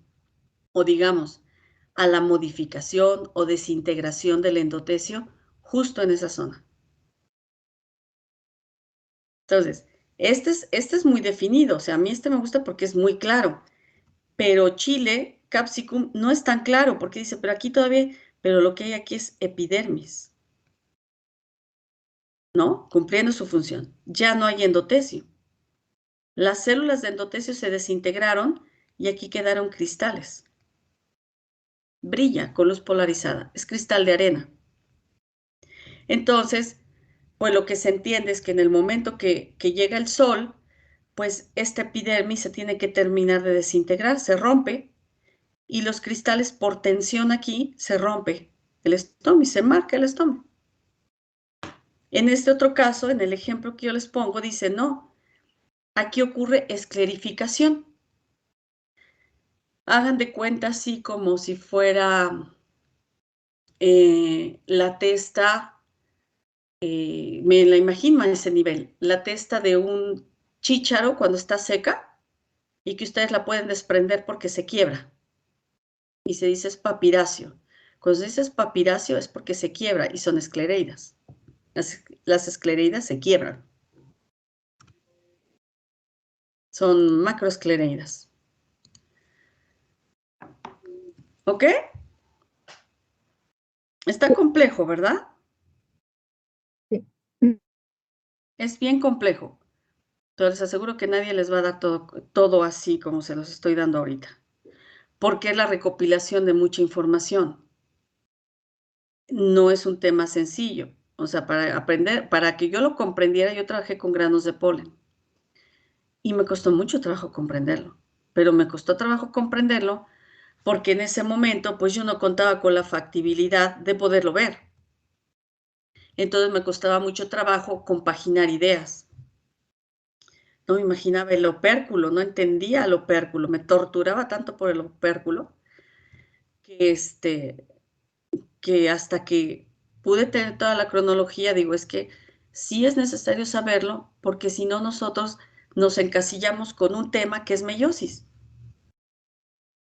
O digamos, a la modificación o desintegración del endotelio justo en esa zona. Entonces, este es muy definido, o sea, a mí este me gusta porque es muy claro, pero chile, capsicum, no es tan claro porque dice, pero aquí todavía, pero lo que hay aquí es epidermis, ¿no? Cumpliendo su función. Ya no hay endotelio. Las células de endotelio se desintegraron y aquí quedaron cristales. Brilla con luz polarizada, es cristal de arena. Entonces, pues lo que se entiende es que en el momento que llega el sol, pues esta epidermis se tiene que terminar de desintegrar, se rompe, y los cristales por tensión aquí se rompe el estómago y se marca el estómago. En este otro caso, en el ejemplo que yo les pongo, dice, no, aquí ocurre esclerificación. Hagan de cuenta así como si fuera la testa, me la imagino a ese nivel, la testa de un chícharo cuando está seca y que ustedes la pueden desprender porque se quiebra. Y se dice es papiráceo. Cuando se dice papiráceo es porque se quiebra y son esclereidas. Las esclereidas se quiebran. Son macroesclereidas. ¿Ok? Está complejo, ¿verdad? Sí. Es bien complejo. Pero les aseguro que nadie les va a dar todo así como se los estoy dando ahorita. Porque es la recopilación de mucha información. No es un tema sencillo. O sea, para aprender, para que yo lo comprendiera, yo trabajé con granos de polen. Y me costó mucho trabajo comprenderlo. Pero me costó trabajo comprenderlo porque en ese momento, pues yo no contaba con la factibilidad de poderlo ver. Entonces me costaba mucho trabajo compaginar ideas. No me imaginaba el opérculo, no entendía el opérculo, me torturaba tanto por el opérculo que hasta que pude tener toda la cronología, digo, es que sí es necesario saberlo, porque si no nosotros nos encasillamos con un tema que es meiosis.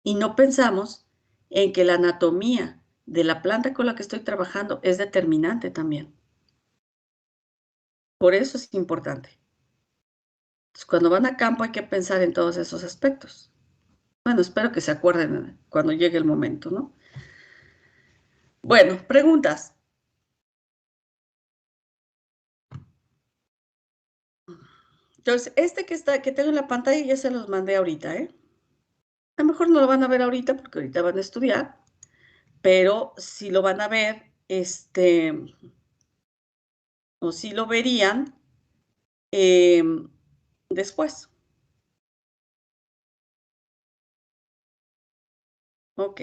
Y no pensamos en que la anatomía de la planta con la que estoy trabajando es determinante también. Por eso es importante. Entonces, cuando van a campo hay que pensar en todos esos aspectos. Bueno, espero que se acuerden cuando llegue el momento, ¿no? Bueno, preguntas. Entonces, que tengo en la pantalla ya se los mandé ahorita, ¿eh? A lo mejor no lo van a ver ahorita porque ahorita van a estudiar, pero si lo van a ver, o si lo verían después. Ok.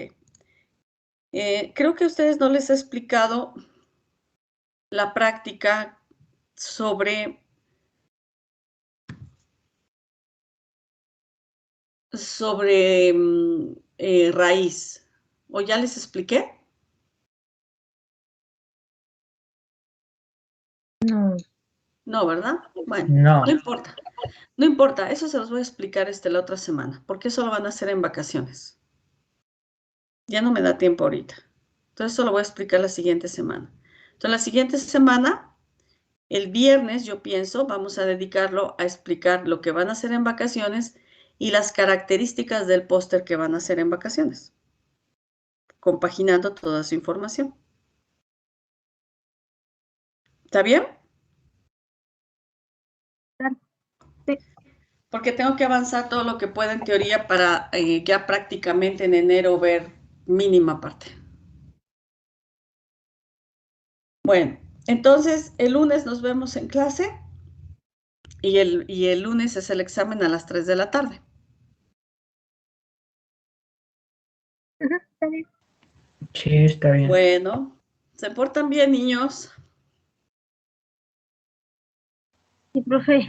Creo que a ustedes no les he explicado la práctica sobre raíz. ¿O ya les expliqué? No. No, ¿verdad? Bueno, No. no importa. No importa, eso se los voy a explicar la otra semana, porque eso lo van a hacer en vacaciones. Ya no me da tiempo ahorita. Entonces, eso lo voy a explicar la siguiente semana. Entonces, la siguiente semana, el viernes, yo pienso, vamos a dedicarlo a explicar lo que van a hacer en vacaciones y las características del póster que van a hacer en vacaciones, compaginando toda su información. ¿Está bien? Sí. Porque tengo que avanzar todo lo que pueda en teoría para ya prácticamente en enero ver mínima parte. Bueno, entonces el lunes nos vemos en clase y el lunes es el examen a las 3 de la tarde. Está bien. Sí, está bien. Bueno, ¿se portan bien, niños? Sí, profe.